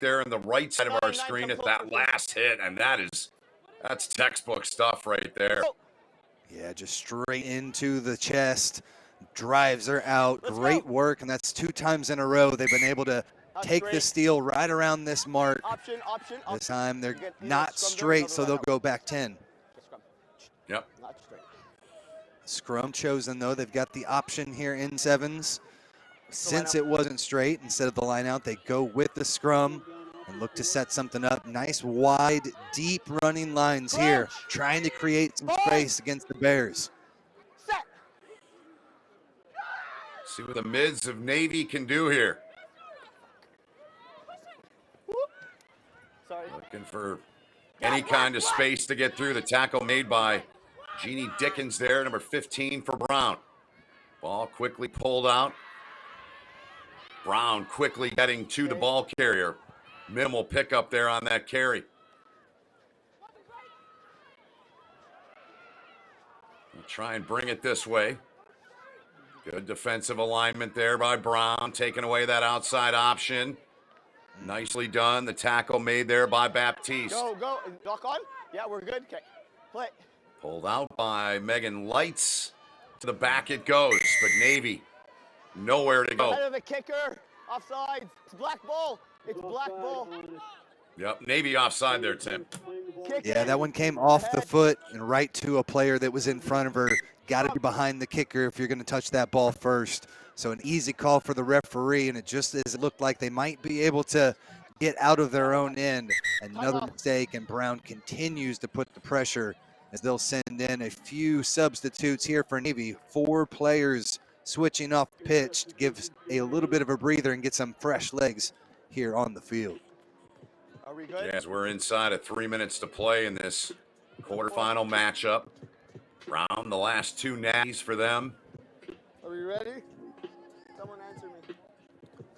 there on the right side of our screen at that last hit, and that's textbook stuff right there. Yeah, just straight into the chest, drives her out. Great work, and that's 2 times in a row they've been able to take the steal right around this mark. This time they're not straight, so they'll go back 10. Yep. Scrum chosen, though. They've got the option here in sevens. Since it wasn't straight, instead of the line out, they go with the scrum and look to set something up. Nice, wide, deep running lines here, trying to create some space against the Bears. See what the mids of Navy can do here. Looking for any kind of space to get through. The tackle made by Jeannie Dickens there, number 15 for Brown. Ball quickly pulled out. Brown quickly getting to the ball carrier. Minimal pickup there on that carry. We'll try and bring it this way. Good defensive alignment there by Brown, taking away that outside option. Nicely done. The tackle made there by Baptiste. Go. Lock on. Yeah, we're good. Okay. Play. Pulled out by Megan Lights. To the back it goes, but Navy nowhere to go. Ahead of the kicker. Offside. It's black ball. Yep, Navy offside there, Tim. Yeah, that one came off the foot and right to a player that was in front of her. Got to be behind the kicker if you're going to touch that ball first. So an easy call for the referee, and it just as it looked like they might be able to get out of their own end. Another mistake, and Brown continues to put the pressure as they'll send in a few substitutes here for Navy. 4 players switching off pitch to give a little bit of a breather and get some fresh legs here on the field. Are we good? Yes, we're inside of 3 minutes to play in this quarterfinal matchup. Brown, the last 2 natties for them. Are we ready? Someone answer me.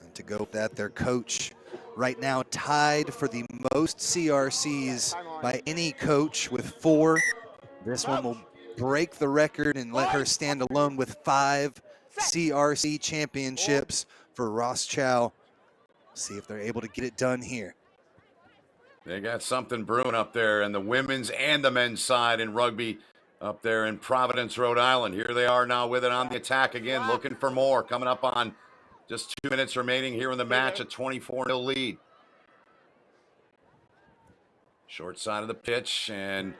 And to go with that, their coach right now tied for the most CRCs by any coach with 4. This one will break the record and let her stand alone with 5 CRC championships for Ross Chow. See if they're able to get it done here. They got something brewing up there, and the women's and the men's side in rugby up there in Providence, Rhode Island. Here they are now with it on the attack again, looking for more. Coming up on just 2 minutes remaining here in the match, a 24-0 lead. Short side of the pitch, and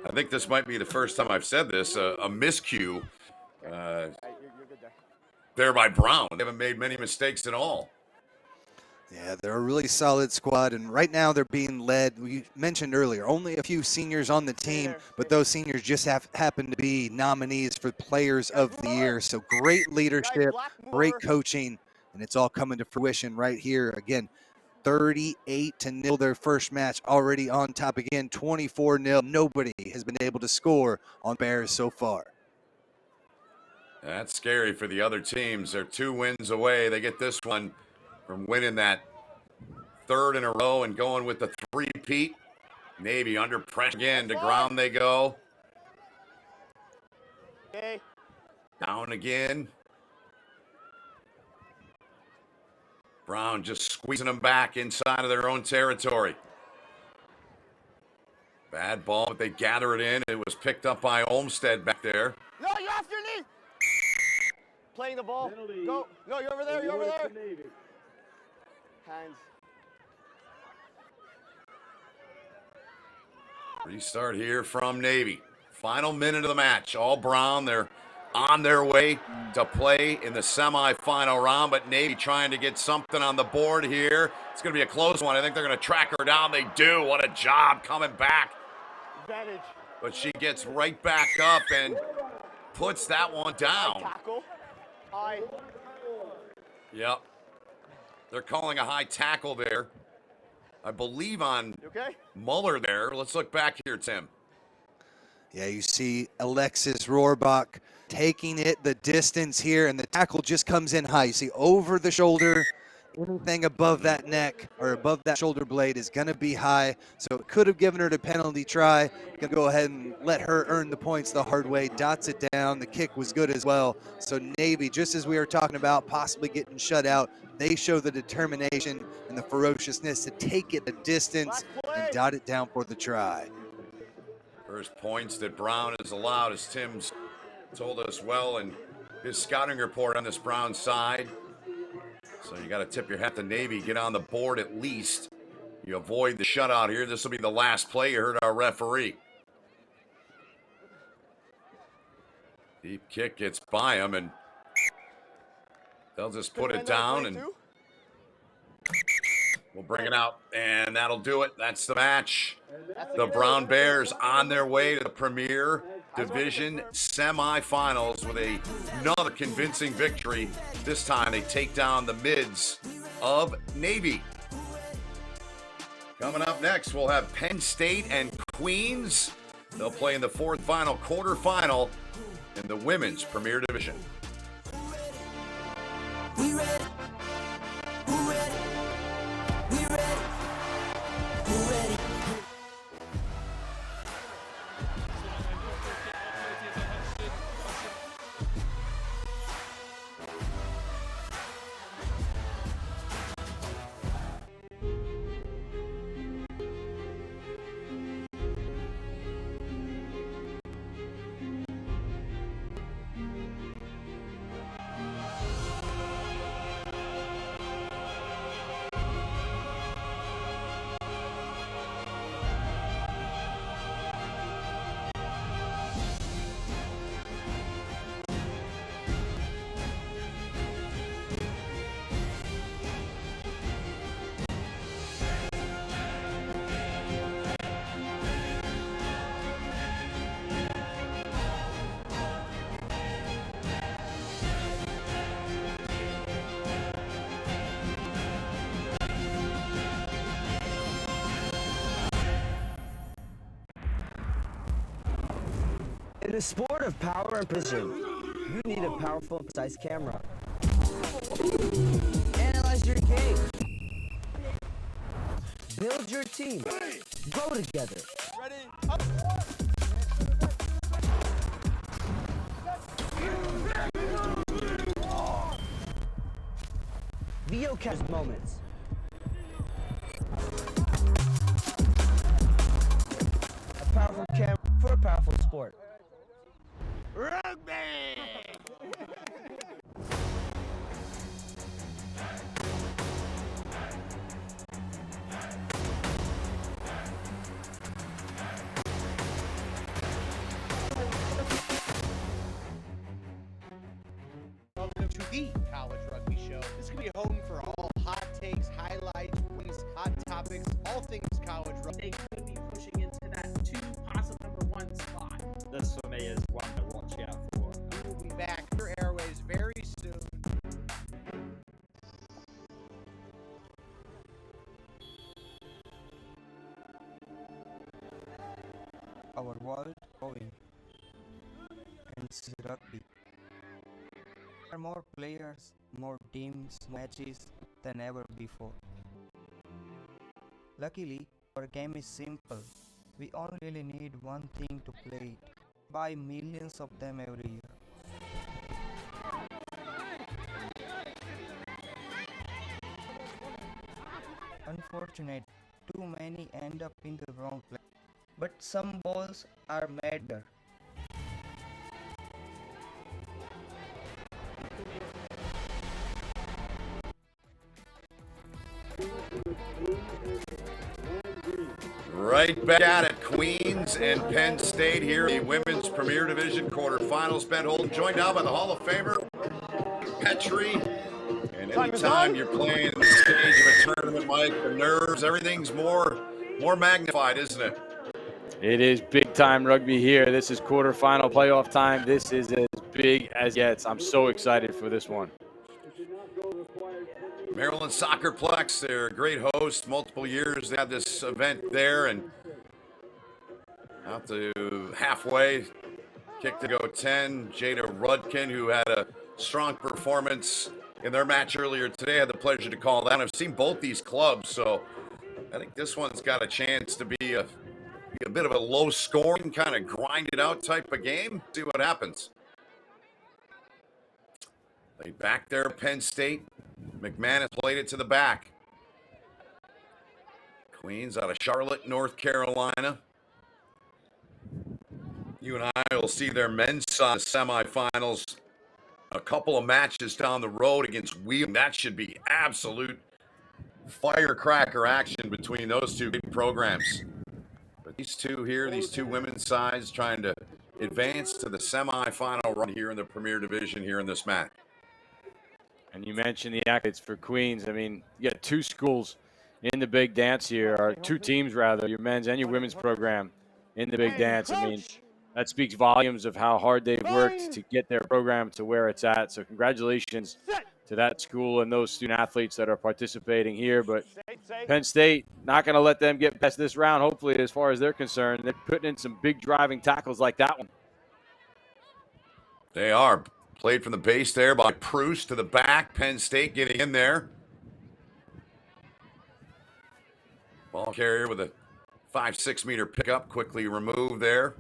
I think this might be the first time I've said this, a miscue there by Brown. They haven't made many mistakes at all. Yeah, they're a really solid squad, and right now they're being led. We mentioned earlier, only a few seniors on the team, but those seniors just happen to be nominees for Players of the Year. So great leadership, great coaching, and it's all coming to fruition right here. Again, 38-0 their first match, already on top again, 24-0. Nobody has been able to score on Bears so far. That's scary for the other teams. They're 2 wins away. They get this one from winning that 3rd in a row and going with the 3-peat. Navy under pressure again. To ground they go. Okay. Down again. Brown just squeezing them back inside of their own territory. Bad ball, but they gather it in. It was picked up by Olmstead back there. No, you're off your knee. Playing the ball. Go. No, you're over there. You're over there. Hands. Restart here from Navy. Final minute of the match. All Brown. They're on their way to play in the semifinal round, but Navy trying to get something on the board here. It's going to be a close one. I think they're going to track her down. They do. What a job coming back. Advantage. But she gets right back up and puts that one down. Tackle. High. Yep. They're calling a high tackle there. I believe on Muller there. Let's look back here, Tim. Yeah, you see Alexis Rohrbach taking it the distance here, and the tackle just comes in high. You see over the shoulder, Anything above that neck or above that shoulder blade is going to be high. So it could have given her the penalty try. Going to go ahead and let her earn the points the hard way. Dots it down. The kick was good as well. So Navy, just as we were talking about possibly getting shut out, they show the determination and the ferociousness to take it the distance and dot it down for the try. First points that Brown has allowed, as Tim's told us well in his scouting report on this Brown side. So you got to tip your hat to Navy, get on the board at least. You avoid the shutout here. This will be the last play. You heard our referee. Deep kick gets by him, and they'll just put it down, and we'll bring it out, and that'll do it. That's the match. The Brown Bears on their way to the Premier Division semifinals with another convincing victory. This time they take down the Mids of Navy. Coming up next, we'll have Penn State and Queens. They'll play in the fourth final quarterfinal in the Women's Premier Division. We ready? Who ready? We ready? Who ready? In the sport of power and precision, you need a powerful and precise camera. Analyze your game. Build your team. Grow together. Ready? Video captures moments. A powerful camera for a powerful sport. Rugby! Welcome to the College Rugby Show. This could be home for all hot takes, highlights, wins, hot topics, all things college rugby. They could be pushing into that 2, possible number 1 spot. This for me is one to watch out for. We will be back to your airways very soon. Our world growing and rugby. There are more players, more teams, matches than ever before. Luckily, our game is simple. We only really need one thing to play it. Buy millions of them every year. Unfortunate, too many end up in the wrong place. But some balls are madder. Right back at it, Queens and Penn State here, the Women's Premier Division quarterfinals. Ben Holden joined now by the Hall of Famer, Petrie. And anytime you're playing the stage of a tournament, Mike, the nerves, everything's more magnified, isn't it? It is big time rugby here. This is quarterfinal playoff time. This is as big as gets. I'm so excited for this one. Maryland Soccerplex, they're a great host. Multiple years they had this event there, and out to halfway, kick to go 10. Jada Rudkin, who had a strong performance in their match earlier today. I had the pleasure to call that. I've seen both these clubs, so I think this one's got a chance to be a bit of a low scoring, kind of grind it out type of game. See what happens. They back there, Penn State. McManus played it to the back. Queens out of Charlotte, North Carolina. You and I will see their men's side semifinals a couple of matches down the road against Wheeling. That should be absolute firecracker action between those two big programs. But these two here, these two women's sides trying to advance to the semifinal run here in the Premier Division here in this match. And you mentioned the accolades for Queens. I mean, you got two schools in the big dance here, or two teams rather, your men's and your women's program in the big dance. I mean, that speaks volumes of how hard they've worked to get their program to where it's at. So congratulations to that school and those student athletes that are participating here. But Penn State, not going to let them get past this round, hopefully, as far as they're concerned. They're putting in some big driving tackles like that one. They are. Played from the base there by Pruce to the back. Penn State getting in there. Ball carrier with a 5-6 meter pickup, quickly removed there.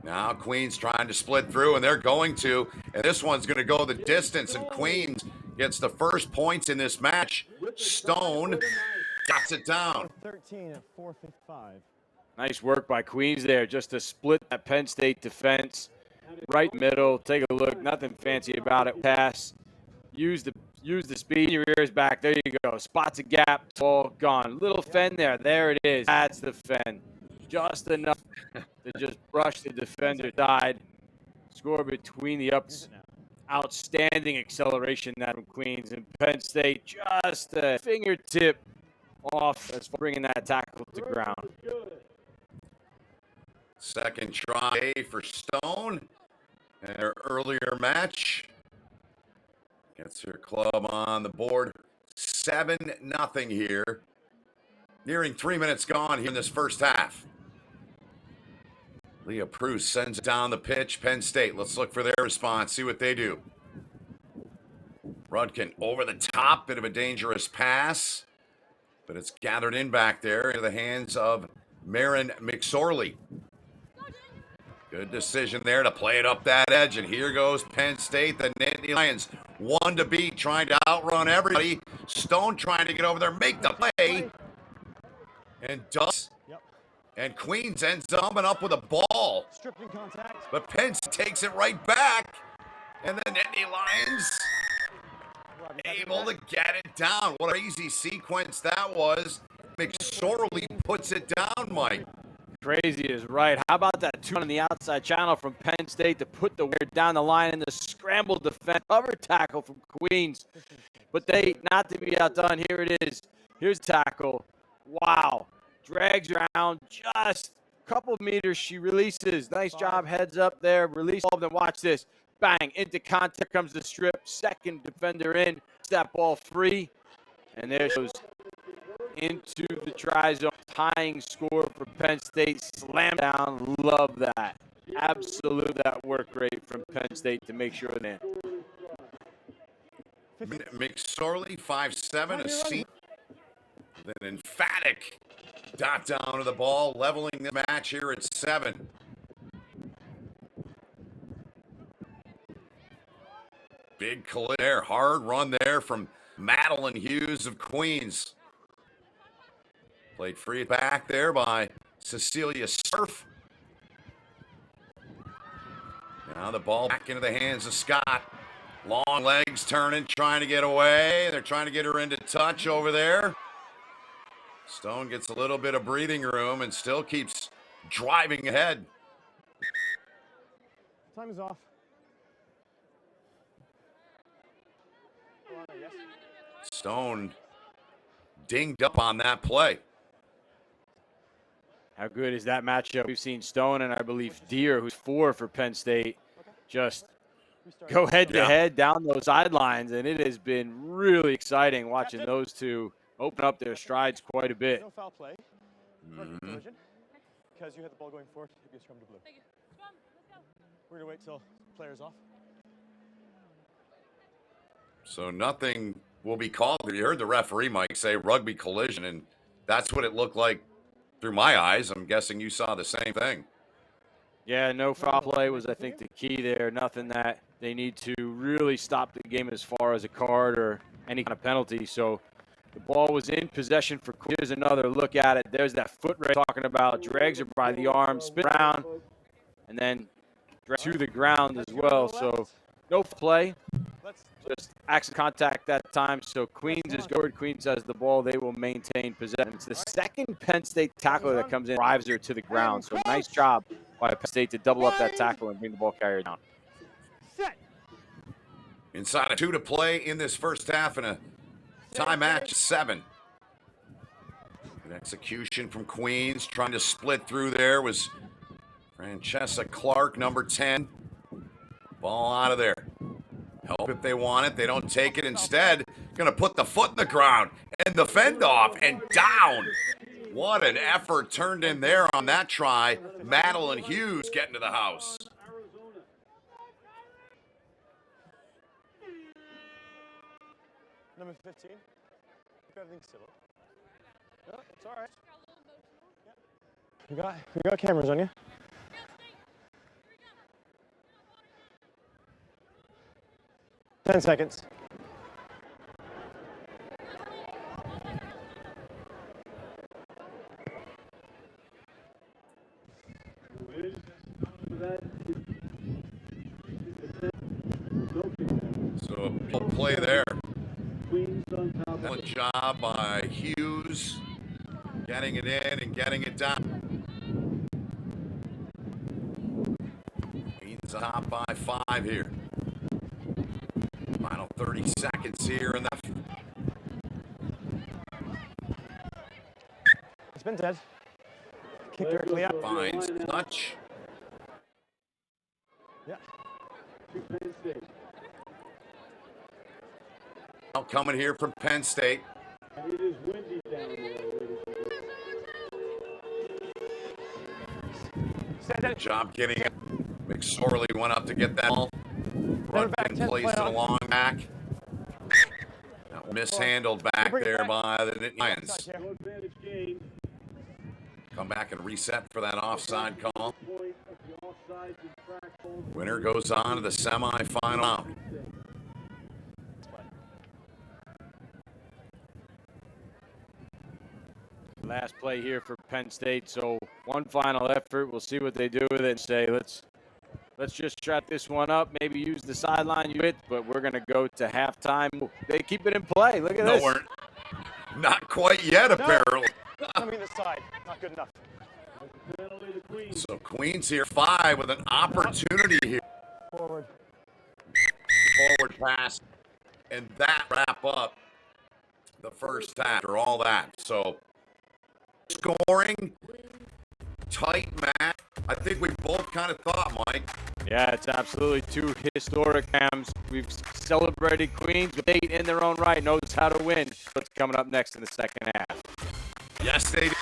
Now Queens trying to split through, and they're going to. And this one's going to go the distance, and Queens gets the first points in this match. Stone gets it down. 13 at 4:55. Nice work by Queens there just to split that Penn State defense. Right middle, take a look, nothing fancy about it. Pass, use the speed, your ears back, there you go. Spots a gap, ball gone. Little fend there it is. That's the fend. Just enough to just brush the defender, died. Score between the ups. Outstanding acceleration that from Queens, and Penn State just a fingertip off as far as bringing that tackle to ground. Second try for Stone. And their earlier match gets her club on the board. 7-0 here. Nearing 3 minutes gone here in this first half. Leah Pruce sends it down the pitch. Penn State, let's look for their response, see what they do. Rudkin over the top, bit of a dangerous pass. But it's gathered in back there into the hands of Marin McSorley. Good decision there to play it up that edge, and here goes Penn State, the Nittany Lions. One to beat, trying to outrun everybody. Stone trying to get over there, make the play, and does. And Queens ends up with a ball. Stripping contact. But Penn takes it right back, and the Nittany Lions able to get it down. What a crazy sequence that was. McSorley puts it down, Mike. Crazy is right. How about that turn on the outside channel from Penn State to put the wear down the line in the scramble defense, cover tackle from Queens. But they, not to be outdone, here it is. Here's tackle. Wow. Drags around just a couple of meters. She releases. Nice job, heads up there. Release all of them. Watch this. Bang. Into contact comes the strip. Second defender in. That ball free. And there goes into the try zone. Tying score for Penn State. Slam down. Love that. Absolute that work rate from Penn State to make sure they're in. McSorley, 5'7", a seam. An emphatic dot down to the ball, leveling the match here at 7. Big collision there, hard run there from Madeline Hughes of Queens. Played free back there by Cecilia Surf. Now the ball back into the hands of Scott. Long legs turning, trying to get away. They're trying to get her into touch over there. Stone gets a little bit of breathing room and still keeps driving ahead. Time is off. Stone dinged up on that play. How good is that matchup? We've seen Stone and I believe Deere, who's 4 for Penn State, just go head-to-head down those sidelines, and it has been really exciting watching those two open up their strides quite a bit. No foul play. Because you had the ball going forward, it'd be a scrum to blue. We're going to wait till player's off. So nothing will be called. You heard the referee, Mike, say rugby collision, and that's what it looked like through my eyes. I'm guessing you saw the same thing. Yeah, no foul play was, I think, the key there. Nothing that they need to really stop the game as far as a card or any kind of penalty. So the ball was in possession for Queens. Here's another look at it. There's that foot race talking about. Drags her by the arm, spin around, and then to the ground as well. So no play, just accident contact that time. So Queens is good. Queens has the ball. They will maintain possession. It's the second Penn State tackler that comes in, drives her to the ground. So nice job by Penn State to double up that tackle and bring the ball carrier down. Inside of 2 to play in this first half and a tie match 7. Good execution from Queens, trying to split through there was Francesca Clark, number 10. Ball out of there. Help if they want it. They don't take it. Instead, going to put the foot in the ground and the fend off and down. What an effort turned in there on that try. Madeline Hughes getting to the house. Number 15. If everything's still up. No, it's all right. Yeah. We got cameras on you. Ten seconds. So a play there. Excellent job by Hughes, getting it in and getting it down. Queens top by 5 here. Final 30 seconds here in that. It's been dead. Kick directly up. Finds touch. Yeah. Now coming here from Penn State. It is windy down there, ladies and Good job getting it. McSorley went up to get that ball. Brunton plays it along back. That was mishandled back there by the Lions. Come back and reset for that offside call. Winner goes on to the semifinal round. Last play here for Penn State. So one final effort. We'll see what they do with it and say, let's just shut this one up. Maybe use the sideline you hit, but we're going to go to halftime. They keep it in play. Look at this. We're not quite yet, apparently. Coming this side. Not good enough. So Queens here 5 with an opportunity here. Forward Pass. And that wrap up the first half after all that. So scoring, tight match. I think we both kind of thought, Mike. Yeah, it's absolutely 2 historic games. We've celebrated Queens. State in their own right knows how to win. What's coming up next in the second half? Yes, they did.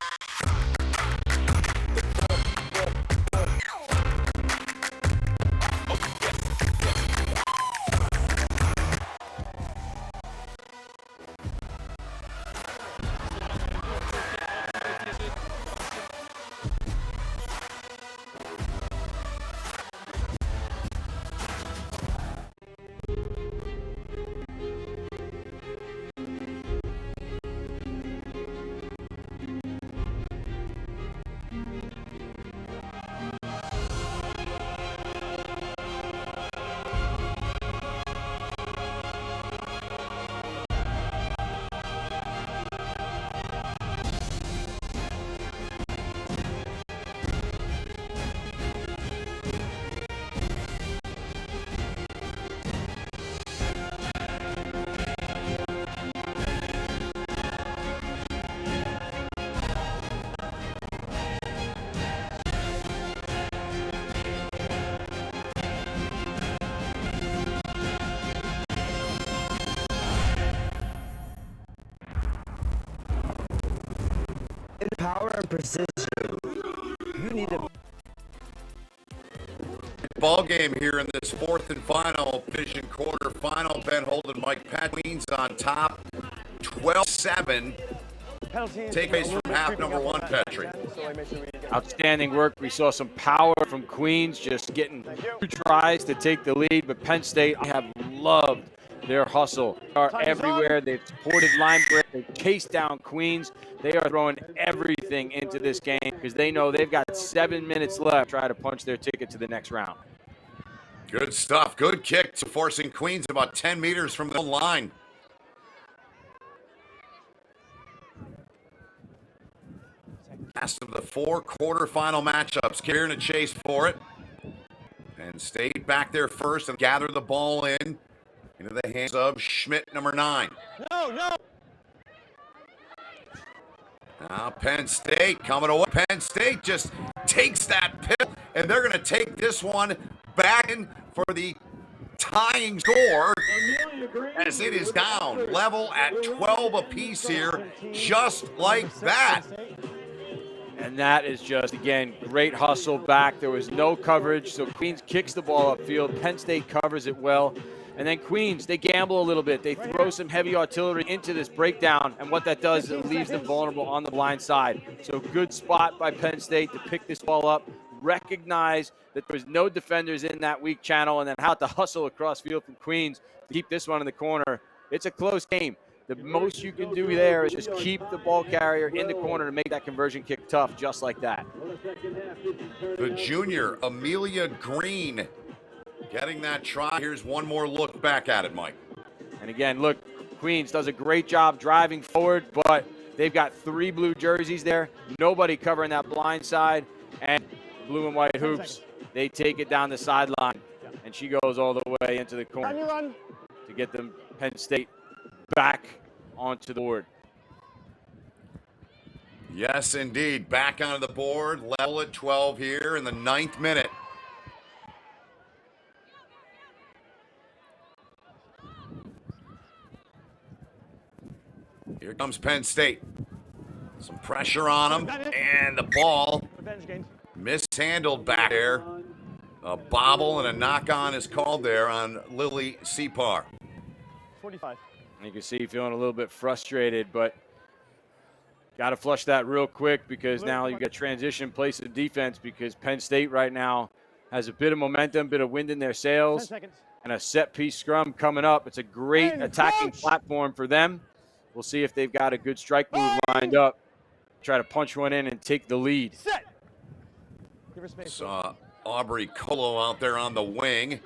In power and precision, you need a ball game here in this fourth and final division quarterfinal. Ben Holden, Mike Pat, Queens on top, 12-7. Takeaways from half number one, Petrie. Outstanding work. We saw some power from Queens, just getting 2 tries to take the lead. But Penn State, I have loved their hustle. They are everywhere. They've supported line break. They've chased down Queens. They are throwing everything into this game because they know they've got 7 minutes left to try to punch their ticket to the next round. Good stuff. Good kick to forcing Queens about 10 meters from the line. Last of the 4 quarterfinal matchups. Here in a chase for it. Penn State back there first and gather the ball in. Into the hands of Schmidt, number 9. No. Now Penn State coming away. Penn State just takes that pill, and they're going to take this one back in for the tying score as it is down. Level at 12 apiece here, just like that. And that is just, again, great hustle back. There was no coverage, so Queens kicks the ball upfield. Penn State covers it well. And then Queens, they gamble a little bit. They throw some heavy artillery into this breakdown, and what that does is it leaves them vulnerable on the blind side. So good spot by Penn State to pick this ball up, recognize that there was no defenders in that weak channel, and then how to hustle across field from Queens to keep this one in the corner. It's a close game. The most you can do there is just keep the ball carrier in the corner to make that conversion kick tough, just like that. The junior, Amelia Green, getting that try. Here's one more look back at it, Mike. And again, look, Queens does a great job driving forward, but they've got 3 blue jerseys there. Nobody covering that blind side. And blue and white hoops, they take it down the sideline. And she goes all the way into the corner to get them Penn State back onto the board. Yes, indeed. Back onto the board. Level at 12 here in the 9th minute. Here comes Penn State. Some pressure on them. And the ball mishandled back there. A bobble and a knock-on is called there on Lily Separ. 45. You can see feeling a little bit frustrated, but got to flush that real quick because now you've got transition place of defense because Penn State right now has a bit of momentum, bit of wind in their sails, and a set-piece scrum coming up. It's a great attacking platform for them. We'll see if they've got a good strike move lined up. Try to punch one in and take the lead. Saw Aubrey Colo out there on the wing,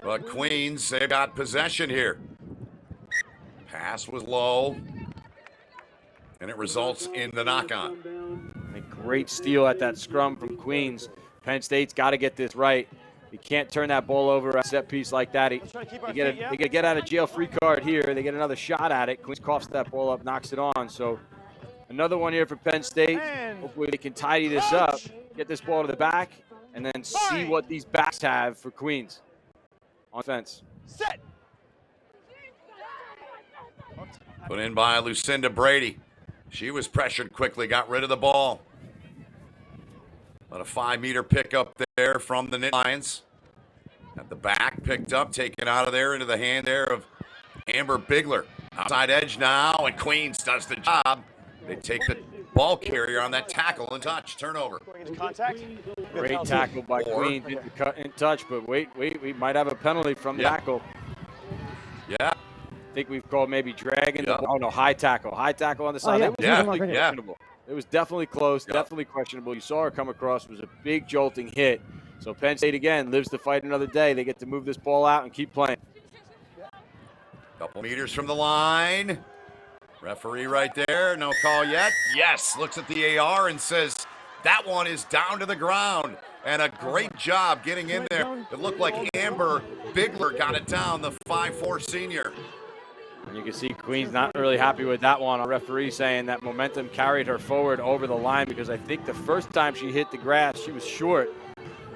but Queens, they've got possession here. Pass was low, and it results in the knock-on. A great steal at that scrum from Queens. Penn State's got to get this right. You can't turn that ball over at a set piece like that. They get a get out of jail free card here. They get another shot at it. Queens coughs that ball up, knocks it on. So another one here for Penn State. Hopefully they can tidy this up, get this ball to the back, and then see what these backs have for Queens on offense. Set. Put in by Lucinda Brady. She was pressured quickly, got rid of the ball. About a 5-meter pickup there from the Knit Lions. At the back, picked up, taken out of there into the hand there of Amber Bigler. Outside edge now, and Queens does the job. They take the ball carrier on that tackle and touch. Turnover. Great tackle by Queens. Didn't cut in touch, but wait, we might have a penalty from the tackle. Yeah. I think we've called maybe dragging the ball. Oh, no, high tackle. High tackle on the side. It was definitely questionable. It was definitely close, definitely questionable. You saw her come across. It was a big jolting hit. So Penn State, again, lives to fight another day. They get to move this ball out and keep playing. Couple meters from the line. Referee right there. No call yet. Yes, looks at the AR and says that one is down to the ground. And a great job getting in there. It looked like Amber Bigler got it down, the 5'4" senior. And you can see Queens not really happy with that one. A referee saying that momentum carried her forward over the line because I think the first time she hit the grass, she was short.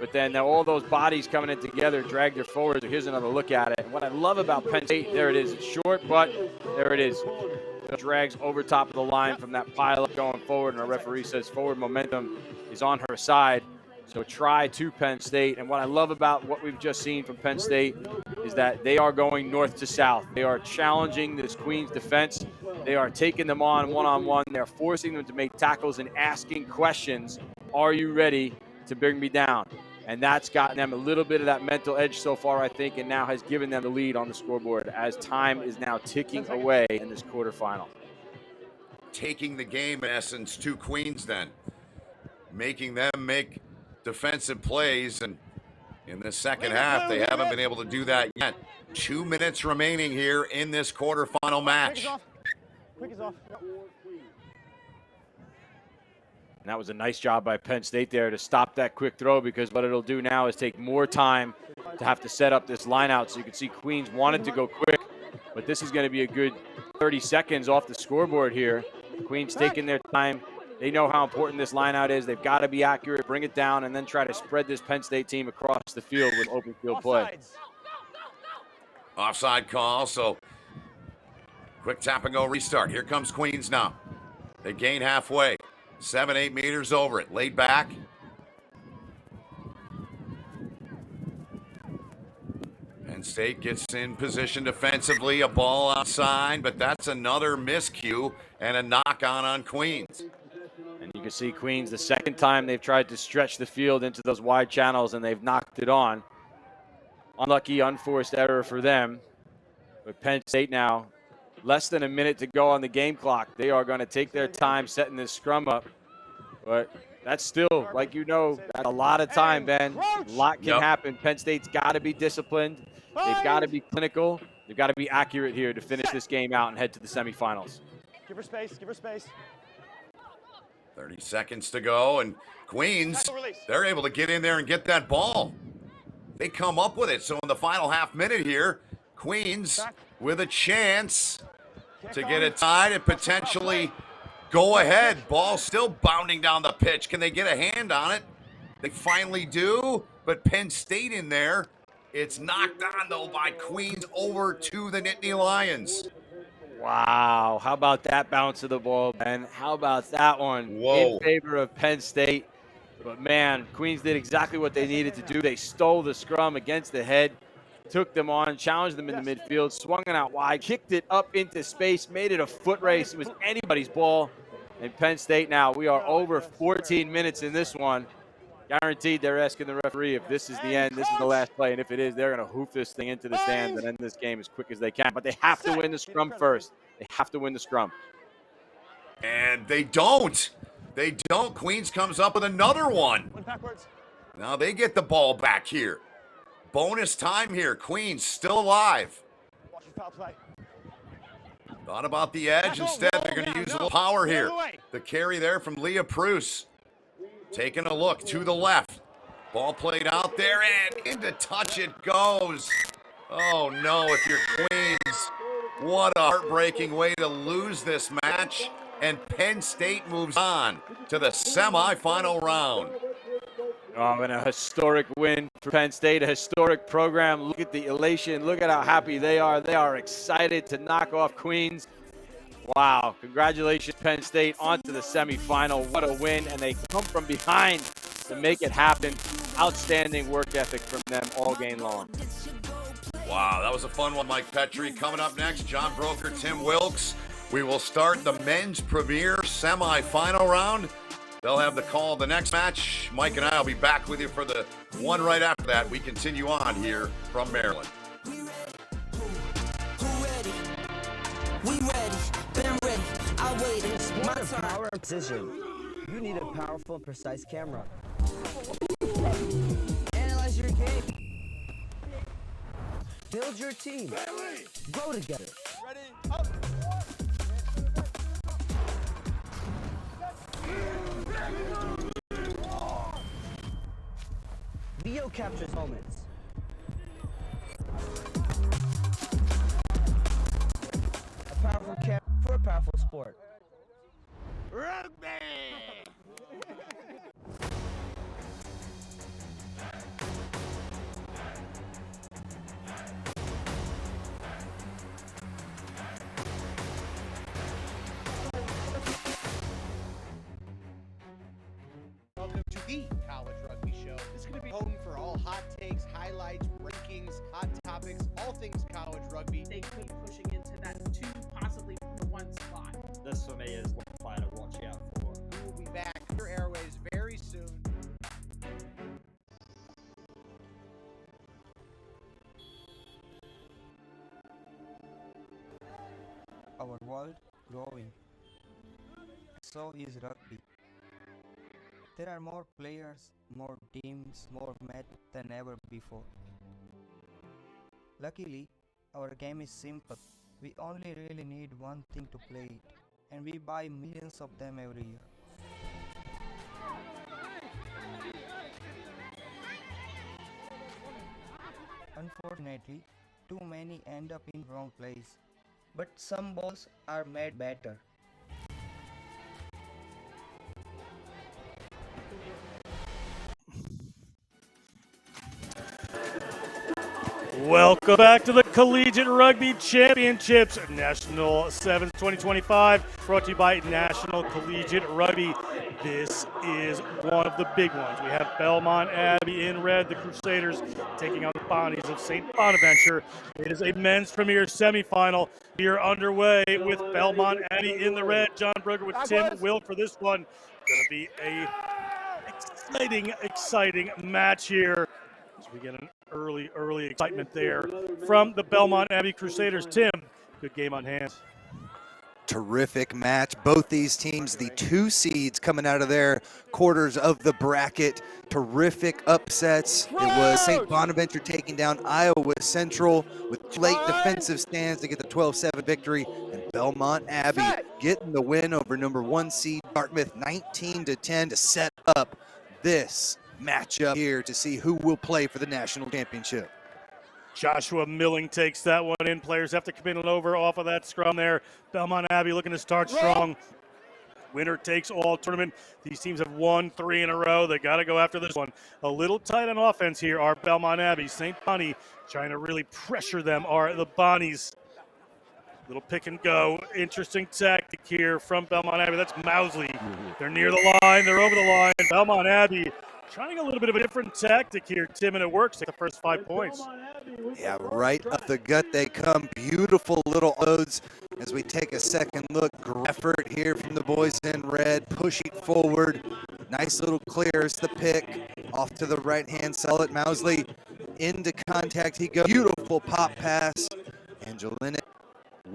But then all those bodies coming in together dragged her forward. So here's another look at it. And what I love about Penn State, there it is. It's short, but there it is. It drags over top of the line from that pile up going forward. And our referee says forward momentum is on her side. So try to Penn State. And what I love about what we've just seen from Penn State is that they are going north to south. They are challenging this Queens defense. They are taking them on one-on-one. They're forcing them to make tackles and asking questions. Are you ready to bring me down? And that's gotten them a little bit of that mental edge so far, I think, and now has given them the lead on the scoreboard as time is now ticking away in this quarterfinal. Taking the game, in essence, to Queens then. Making them make defensive plays, and in the second half, they haven't been able to do that yet. 2 minutes remaining here in this quarterfinal match. Quick is off. And that was a nice job by Penn State there to stop that quick throw, because what it'll do now is take more time to have to set up this line out. So you can see Queens wanted to go quick, but this is going to be a good 30 seconds off the scoreboard here. Queens taking their time. They know how important this line out is. They've got to be accurate, bring it down, and then try to spread this Penn State team across the field with open field play. Offside call, so quick tap and go restart. Here comes Queens now. They gain halfway. 7-8 meters over it. Laid back. Penn State gets in position defensively. A ball outside, but that's another miscue and a knock on Queens. And you can see Queens, the second time they've tried to stretch the field into those wide channels, and they've knocked it on. Unlucky, unforced error for them. But Penn State now, less than a minute to go on the game clock. They are going to take their time setting this scrum up. But that's still, like you know, that's a lot of time, Ben. A lot can happen. Penn State's got to be disciplined. They've got to be clinical. They've got to be accurate here to finish this game out and head to the semifinals. Give her space, give her space. 30 seconds to go, and Queens, they're able to get in there and get that ball. They come up with it. So in the final half minute here, Queens with a chance to get it tied and potentially go ahead. Ball still bounding down the pitch. Can they get a hand on it? They finally do, but Penn State in there. It's knocked on, though, by Queens over to the Nittany Lions. Wow, how about that bounce of the ball, Ben? How about that one in favor of Penn State? But, man, Queens did exactly what they needed to do. They stole the scrum against the head, took them on, challenged them in the midfield, swung it out wide, kicked it up into space, made it a foot race. It was anybody's ball. And Penn State now, we are over 14 minutes in this one. Guaranteed they're asking the referee if this is the end, this is the last play. And if it is, they're going to hoof this thing into the stands and end this game as quick as they can. But they have to win the scrum first. They have to win the scrum. And they don't. They don't. Queens comes up with another one. Now they get the ball back here. Bonus time here. Queens still alive. Thought about the edge. Instead, they're going to use a little power here. The carry there from Leah Pruce. Taking a look to the left. Ball played out there, and into touch it goes. Oh, no, if you're Queens. What a heartbreaking way to lose this match. And Penn State moves on to the semifinal round. Oh, and a historic win for Penn State, a historic program. Look at the elation. Look at how happy they are. They are excited to knock off Queens. Wow, congratulations, Penn State, on to the semifinal. What a win, and they come from behind to make it happen. Outstanding work ethic from them all game long. Wow, that was a fun one, Mike Petrie. Coming up next, John Broker, Tim Wilkes. We will start the men's premier semifinal round. They'll have the call of the next match. Mike and I will be back with you for the one right after that. We continue on here from Maryland. We ready, been ready, I waited, my turn. Power and precision. You need a powerful and precise camera. Analyze your game. Build your team. Grow together. Ready, up. Video captures moments. A powerful camera for a powerful sport. Rugby! Welcome to the College Rugby Show. This is going to be home for all hot takes, highlights, rankings, hot topics, all things college rugby. They could be pushing into that 2, possibly the 1 spot. This for me is one player to watch out for. We will be back to your airways very soon. Our world growing. So is rugby. There are more players, more teams, more matches than ever before. Luckily, our game is simple. We only really need one thing to play it, and we buy millions of them every year. Unfortunately, too many end up in wrong place. But some balls are made better. Welcome back to the Collegiate Rugby Championships, National Sevens 2025, brought to you by National Collegiate Rugby. This is one of the big ones. We have Belmont Abbey in red, the Crusaders taking on the Bonnies of St. Bonaventure. It is a men's premier semifinal here underway with Belmont Abbey in the red. John Brugger with Tim Wilk for this one. Going to be a exciting match here. So we get an early excitement there from the Belmont Abbey Crusaders. Tim, good game on hand. Terrific match. Both these teams, the 2 seeds coming out of their quarters of the bracket. Terrific upsets. It was St. Bonaventure taking down Iowa Central with late defensive stands to get the 12-7 victory. And Belmont Abbey getting the win over number 1 seed Dartmouth 19-10 to set up this matchup here to see who will play for the national championship. Joshua Milling takes that one in. Players have to come in and over off of that scrum there. Belmont Abbey looking to start strong. Winner takes all tournament. These teams have won 3 in a row. They got to go after this one. A little tight on offense here are Belmont Abbey. St. Bonnie trying to really pressure them are the Bonnies. Little pick and go. Interesting tactic here from Belmont Abbey. That's Mousley. They're near the line. They're over the line. Belmont Abbey trying a little bit of a different tactic here, Tim, and it works. Take the first 5 points. Yeah, right up the gut they come. Beautiful little odes as we take a second look. Effort here from the boys in red, pushing forward. Nice little clears the pick off to the right-hand side. Mousley into contact. He goes. Beautiful pop pass. Angelinic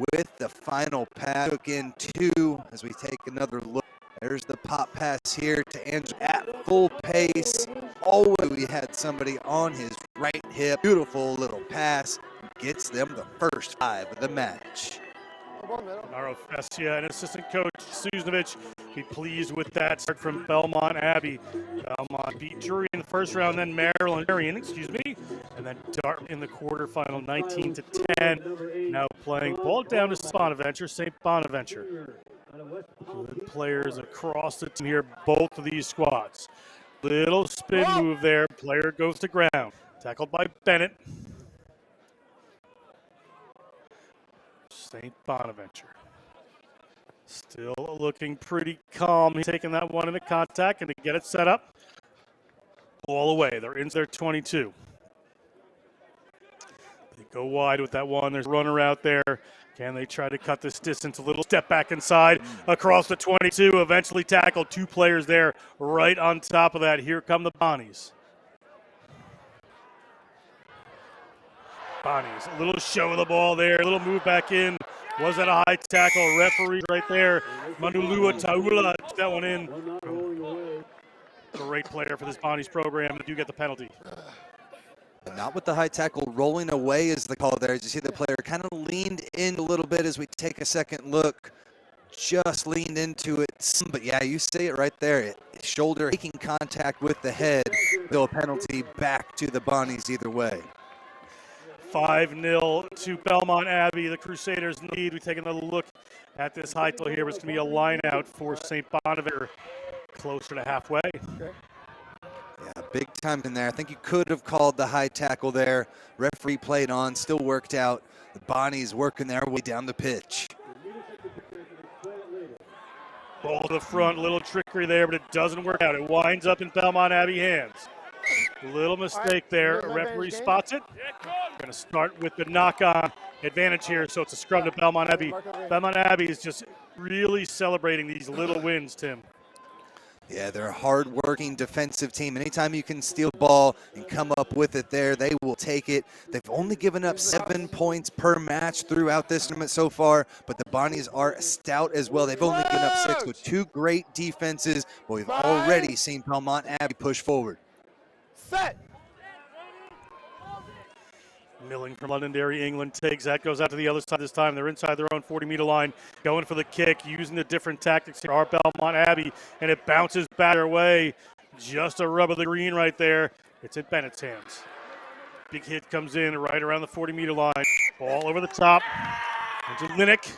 with the final pass. Took in 2 as we take another look. There's the pop pass here to Angel at full pace. Always we had somebody on his right hip. Beautiful little pass. Gets them the first 5 of the match. Naro Fessia and assistant coach Susnovich be pleased with that start from Belmont Abbey. Belmont beat Drury in the first round, then Marion, and then Dartmouth in the quarterfinal, 19-10. Now playing ball down to St. Bonaventure. Good players across the team here, both of these squads. Little spin move there. Player goes to ground. Tackled by Bennett. St. Bonaventure. Still looking pretty calm. He's taking that one into contact and to get it set up. Ball away. They're into their 22. They go wide with that one. There's a runner out there. Can they try to cut this distance? A little step back inside across the 22. Eventually tackled. 2 players there right on top of that. Here come the Bonnies. Bonnies, a little show of the ball there. A little move back in. Was that a high tackle? Referee right there. Manulua Taula took that one in. Great player for this Bonnies program. They do get the penalty. Not with the high tackle. Rolling away is the call there. As you see the player kind of leaned in a little bit as we take a second look. Just leaned into it. But yeah, you see it right there. Shoulder making contact with the head. Still a penalty back to the Bonnies either way. 5-0 to Belmont Abbey. The Crusaders lead. We take another look at this high total here. It's going to be a line out for St. Bonaventure. Closer to halfway. Yeah, big time in there. I think you could have called the high tackle there. Referee played on, still worked out. The Bonnies working their way down the pitch. Ball to the front, little trickery there, but it doesn't work out. It winds up in Belmont Abbey hands. Little mistake there. A referee spots it. Going to start with the knock-on advantage here, so it's a scrum to Belmont Abbey. Belmont Abbey is just really celebrating these little wins, Tim. Yeah, they're a hard-working defensive team. Anytime you can steal the ball and come up with it there, they will take it. They've only given up 7 points per match throughout this tournament so far, but the Bonnies are stout as well. They've only given up 6 with 2 great defenses, but we've already seen Belmont Abbey push forward. Set. Milling from Londonderry, England takes that, goes out to the other side this time. They're inside their own 40-meter line, going for the kick, using the different tactics here. Our Belmont Abbey, and it bounces back their way. Just a rub of the green right there. It's in Bennett's hands. Big hit comes in right around the 40-meter line. Ball over the top into Linnick.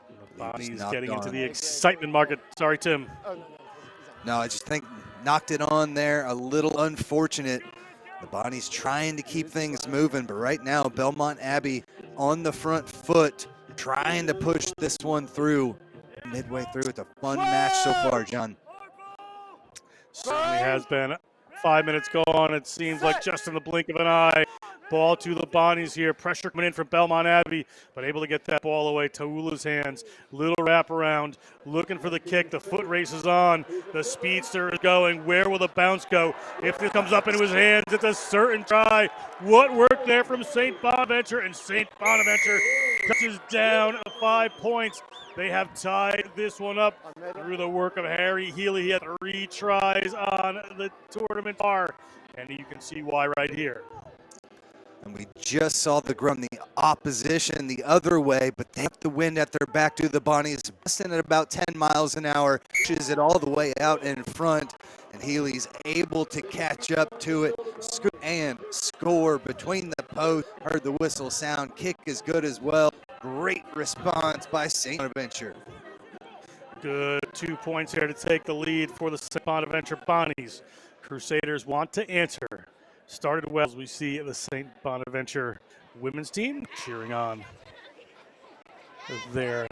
The Bonnies getting into the excitement market. Sorry, Tim. No, I just think knocked it on there, a little unfortunate. The Bonnies trying to keep things moving, but right now Belmont Abbey on the front foot, trying to push this one through. Midway through, it's a fun match so far, John. Certainly has been. 5 minutes gone. It seems like just in the blink of an eye. Ball to the Bonnies here. Pressure coming in from Belmont Abbey, but able to get that ball away. Taula's hands. Little wraparound. Looking for the kick. The foot race is on. The speedster is going. Where will the bounce go? If this comes up into his hands, it's a certain try. What worked there from St. Bonaventure? And St. Bonaventure touches down 5 points. They have tied this one up through the work of Harry Healy. He had 3 tries on the tournament bar, and you can see why right here. And we just saw the ground, the opposition the other way, but they have the wind at their back to the Bonnies, busting at about 10 miles an hour, pushes it all the way out in front, and Healy's able to catch up to it and score between the posts. Heard the whistle sound, kick is good as well. Great response by St. Bonaventure. Good 2 points here to take the lead for the St. Bonaventure Bonnies. Crusaders want to answer. Started well as we see the St. Bonaventure women's team cheering on their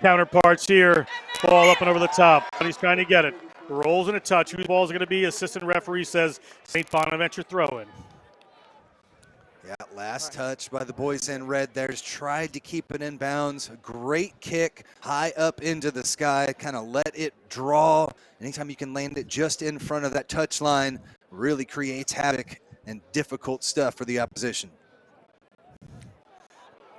counterparts here. Ball up and over the top. He's trying to get it. Rolls in a touch. Whose ball is going to be? Assistant referee says St. Bonaventure throw-in. Yeah, last touch by the boys in red. There's tried to keep it in bounds. Great kick high up into the sky. Kind of let it draw. Anytime you can land it just in front of that touch line, really creates havoc and difficult stuff for the opposition.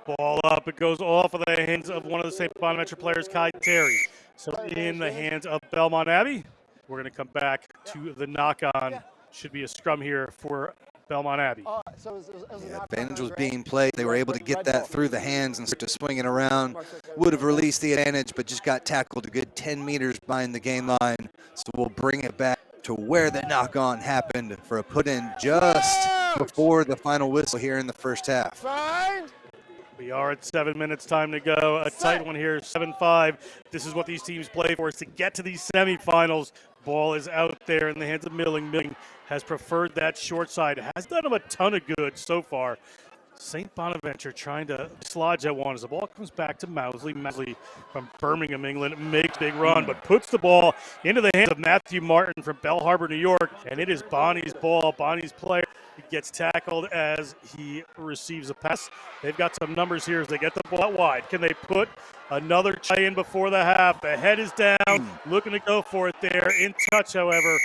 Ball up. It goes off of the hands of one of the St. Bonaventure players, Kai Terry. So in the hands of Belmont Abbey. We're going to come back to the knock-on. Should be a scrum here for Belmont Abbey. Yeah, advantage was being played. They were able to get that through the hands and start to swing it around. Would have released the advantage, but just got tackled a good 10 meters behind the game line. So we'll bring it back to where the knock-on happened for a put-in just before the final whistle here in the first half. We are at 7 minutes, time to go. A tight one here, 7-5. This is what these teams play for, is to get to these semifinals. Ball is out there in the hands of Milling. Milling has preferred that short side. Has done him a ton of good so far. St. Bonaventure trying to dislodge that one as the ball comes back to Mousley. Mousley from Birmingham, England, makes a big run, but puts the ball into the hands of Matthew Martin from Bell Harbor, New York, and it is Bonnie's ball. Bonnie's player gets tackled as he receives a pass. They've got some numbers here as they get the ball out wide. Can they put another try in before the half? The head is down, looking to go for it there. In touch, however.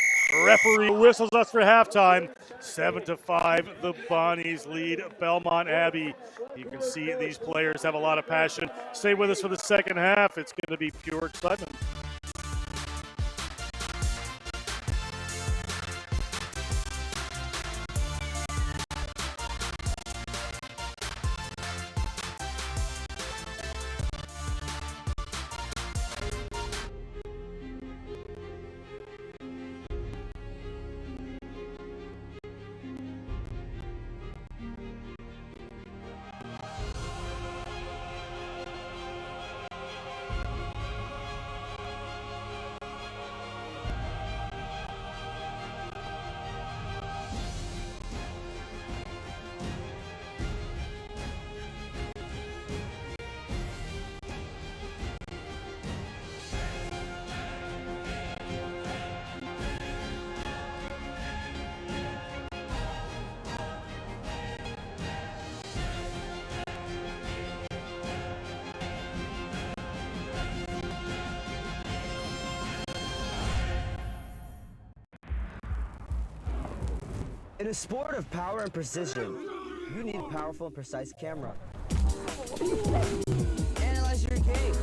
Referee whistles us for halftime. 7-5, the Bonnies lead Belmont Abbey. You can see these players have a lot of passion. Stay with us for the second half. It's going to be pure excitement. In a sport of power and precision, you need a powerful and precise camera. Analyze your game.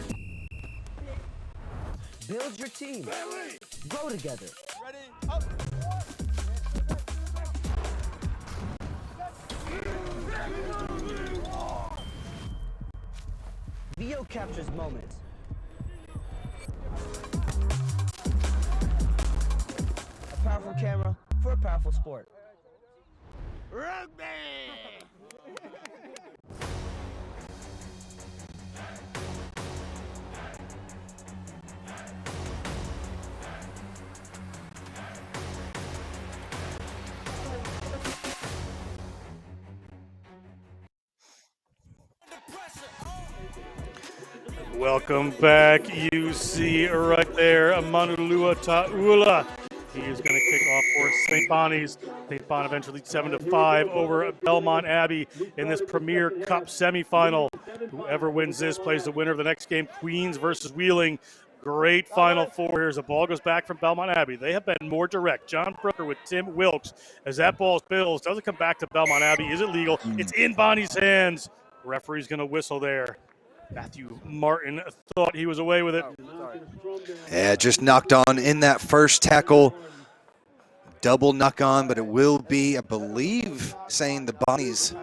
Build your team. Grow together. Ready, up. VO captures moments. A powerful camera for a powerful sport. Rugby! Welcome back. You see right there, Manulua Ta'ula. He is going to kick off for St. Bonnie's. St. Bonaventure leads 7-5 over Belmont Abbey in this Premier Cup semifinal. Whoever wins this plays the winner of the next game, Queens versus Wheeling. Great Final Four here as the ball goes back from Belmont Abbey. They have been more direct. John Brooker with Tim Wilkes as that ball spills. Doesn't come back to Belmont Abbey. Is it legal? It's in Bonnie's hands. Referee's going to whistle there. Matthew Martin thought he was away with it. Yeah, just knocked on in that first tackle. Double knock on, but it will be, I believe, saying the Bonnies.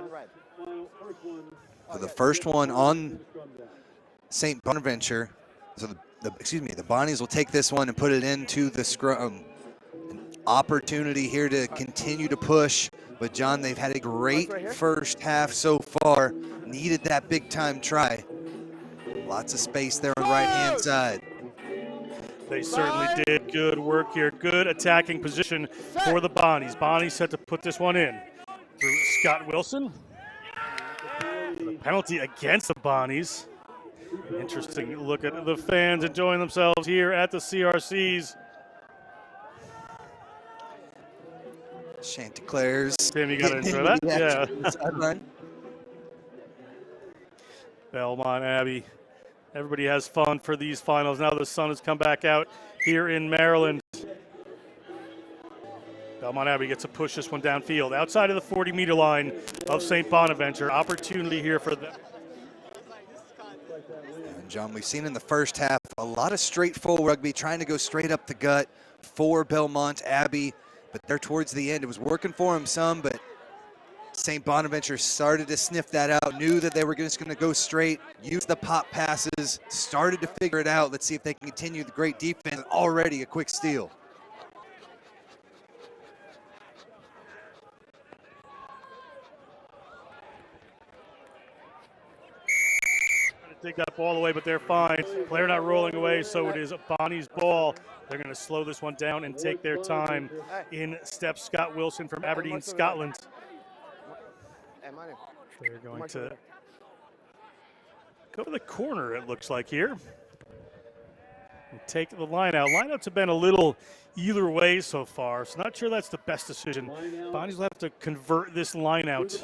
So the first one on St. Bonaventure. So the Bonnies will take this one and put it into the scrum. An opportunity here to continue to push. But John, they've had a great first half so far. Needed that big time try. Lots of space there on the right-hand side. They certainly did good work here. Good attacking position for the Bonnies. Bonnies set to put this one in through Scott Wilson. The penalty against the Bonnies. Interesting look at the fans enjoying themselves here at the CRCs. Chanticleers. Tim, you got to enjoy that? Yeah. Belmont Abbey. Everybody has fun for these finals. Now the sun has come back out here in Maryland. Belmont Abbey gets to push this one downfield. Outside of the 40-meter line of St. Bonaventure. Opportunity here for them. And John, we've seen in the first half a lot of straightforward rugby, trying to go straight up the gut for Belmont Abbey. But there towards the end, it was working for him some, but St. Bonaventure started to sniff that out, knew that they were just going to go straight, use the pop passes, started to figure it out. Let's see if they can continue the great defense. Already a quick steal. Trying to dig that ball away, but they're fine. Player not rolling away, so it is Bonnie's ball. They're going to slow this one down and take their time. In steps Scott Wilson from Aberdeen, Scotland. They're going to go to the corner, it looks like here. And take the line out. Lineouts have been a little either way so far, so not sure that's the best decision. Bonnies will have to convert this line out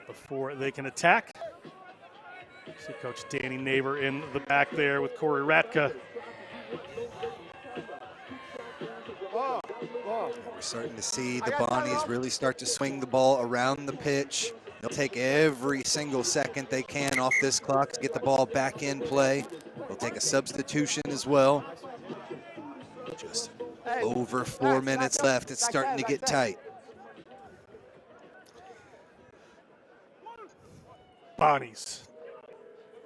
before they can attack. See Coach Danny Neighbor in the back there with Corey Ratka. We're starting to see the Bonnies really start to swing the ball around the pitch. They'll take every single second they can off this clock to get the ball back in play. They'll take a substitution as well. Just over 4 minutes left. It's starting to get tight. Bonnies.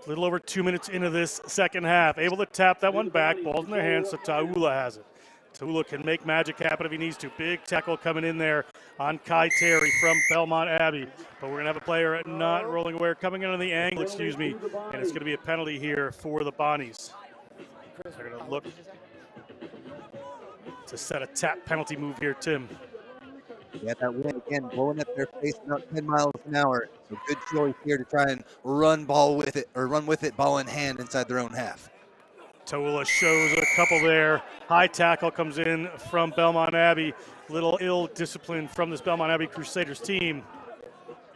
A little over 2 minutes into this second half. Able to tap that one back. Ball's in their hands, so Ta'ula has it. Ta'ula can make magic happen if he needs to. Big tackle coming in there on Kai Terry from Belmont Abbey. But we're going to have a player not rolling away, coming in on the angle, and it's going to be a penalty here for the Bonnies. They're going to look to set a tap penalty move here, Tim. Yeah, that wind again blowing at their face about 10 miles an hour. So good choice here to try and run with it, ball in hand inside their own half. Ta'ula shows a couple there. High tackle comes in from Belmont Abbey. Little ill discipline from this Belmont Abbey Crusaders team.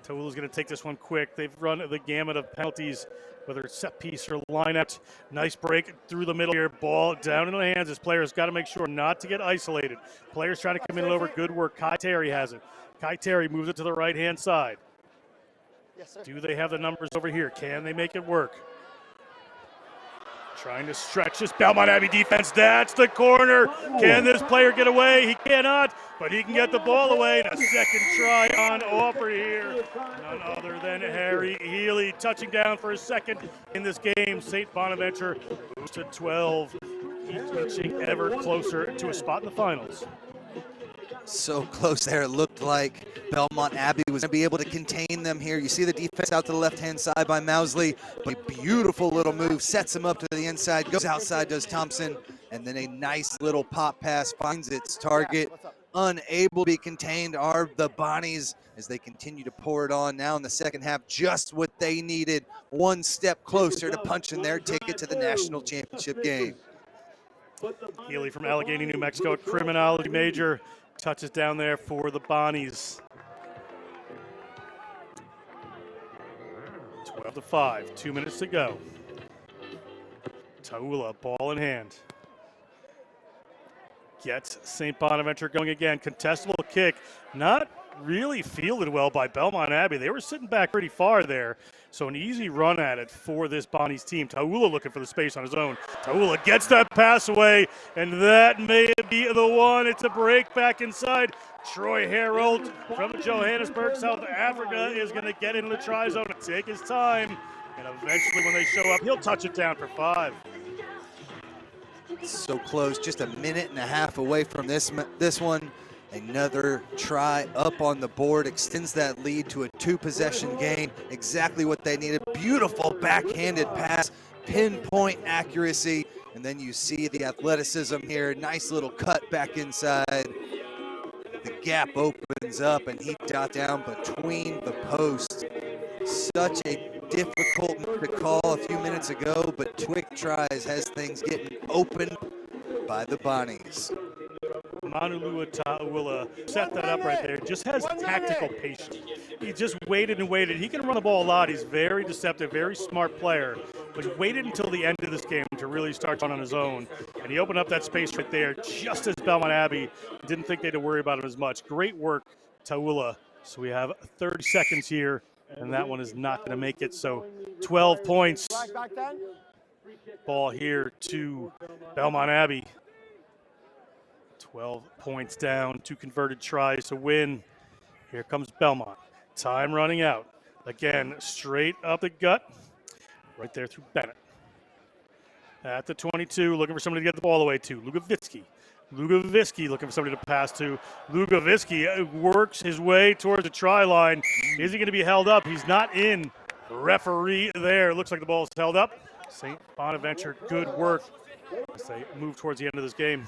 Taula's going to take this one quick. They've run the gamut of penalties, whether it's set piece or line out. Nice break through the middle here. Ball down in the hands. This player's got to make sure not to get isolated. Players trying to come in and over. Good work. Kai Terry has it. Kai Terry moves it to the right-hand side. Yes, sir. Do they have the numbers over here? Can they make it work? Trying to stretch this Belmont Abbey defense. That's the corner. Can this player get away? He cannot, but he can get the ball away. And a second try on offer here. None other than Harry Healy touching down for a second in this game. St. Bonaventure moves to 12, inching ever closer to a spot in the finals. So close there. It looked like Belmont Abbey was going to be able to contain them here. You see the defense out to the left-hand side by Mousley. But a beautiful little move. Sets him up to the inside. Goes outside, does Thompson. And then a nice little pop pass finds its target. Unable to be contained are the Bonnies as they continue to pour it on now in the second half. Just what they needed. One step closer to punching their ticket to the national championship game. Healy from Allegheny, New Mexico, criminology major. Touches down there for the Bonnies. 12-5, 2 minutes to go. Taula, ball in hand. Gets St. Bonaventure going again. Contestable kick. Not really fielded well by Belmont Abbey. They were sitting back pretty far there. So an easy run at it for this Bonnie's team. Taula looking for the space on his own. Taula gets that pass away, and that may be the one. It's a break back inside. Troy Harold from Johannesburg, South Africa, is going to get into the try zone and take his time. And eventually when they show up, he'll touch it down for 5. So close, just a minute and a half away from this one. Another try up on the board extends that lead to a 2-possession game. Exactly what they needed. Beautiful backhanded pass, pinpoint accuracy, and then you see the athleticism here. Nice little cut back inside. The gap opens up, and he got down between the posts. Such a difficult move to call a few minutes ago, but Twick tries has things getting open by the Bonnies. Manulua Taula set that up right there. Just has tactical patience. He just waited and waited. He can run the ball a lot. He's very deceptive, very smart player. But he waited until the end of this game to really start on his own. And he opened up that space right there just as Belmont Abbey didn't think they had to worry about him as much. Great work, Taula. So we have 30 seconds here, and that one is not going to make it. So 12 points. Ball here to Belmont Abbey. 12 points down, 2 converted tries to win. Here comes Belmont. Time running out. Again, straight up the gut. Right there through Bennett. At the 22, looking for somebody to get the ball away to. Lugavitsky. Lugavitsky looking for somebody to pass to. Lugavitsky works his way towards the try line. Is he going to be held up? He's not in. Referee there. Looks like the ball is held up. St. Bonaventure, good work as they move towards the end of this game.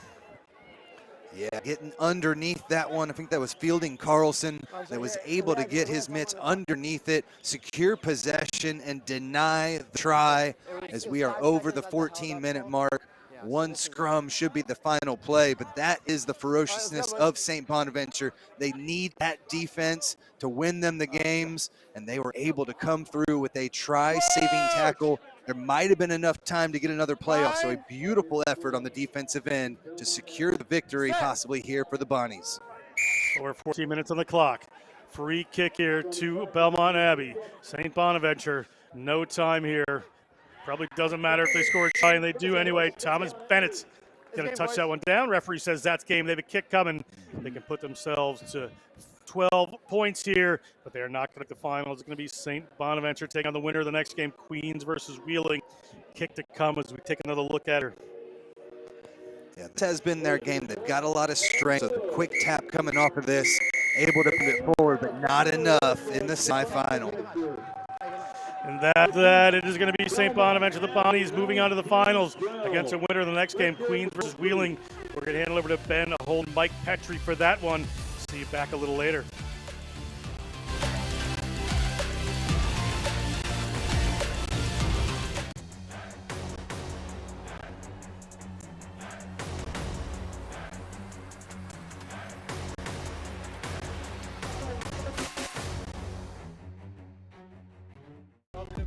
Yeah, getting underneath that one. I think that was Fielding Carlson that was able to get his mitts underneath it, secure possession, and deny the try as we are over the 14-minute mark. One scrum should be the final play, but that is the ferociousness of St. Bonaventure. They need that defense to win them the games, and they were able to come through with a try-saving tackle. There might have been enough time to get another playoff, so a beautiful effort on the defensive end to secure the victory possibly here for the Bonnies. Over 14 minutes on the clock. Free kick here to Belmont Abbey. St. Bonaventure, no time here. Probably doesn't matter if they score a try, and they do anyway. Thomas Bennett's going to touch that one down. Referee says that's game. They have a kick coming. They can put themselves to 12 points here, but they are not going to the finals. It's going to be St. Bonaventure taking on the winner of the next game, Queens versus Wheeling. Kick to come as we take another look at her. Yeah, this has been their game. They've got a lot of strength. So the quick tap coming off of this, able to put it forward, but not enough in the semifinal. And that it is going to be St. Bonaventure, the Bonnies, moving on to the finals against the winner of the next game, Queens versus Wheeling. We're going to hand it over to Ben Holden, Mike Petrie for that one. See you back a little later.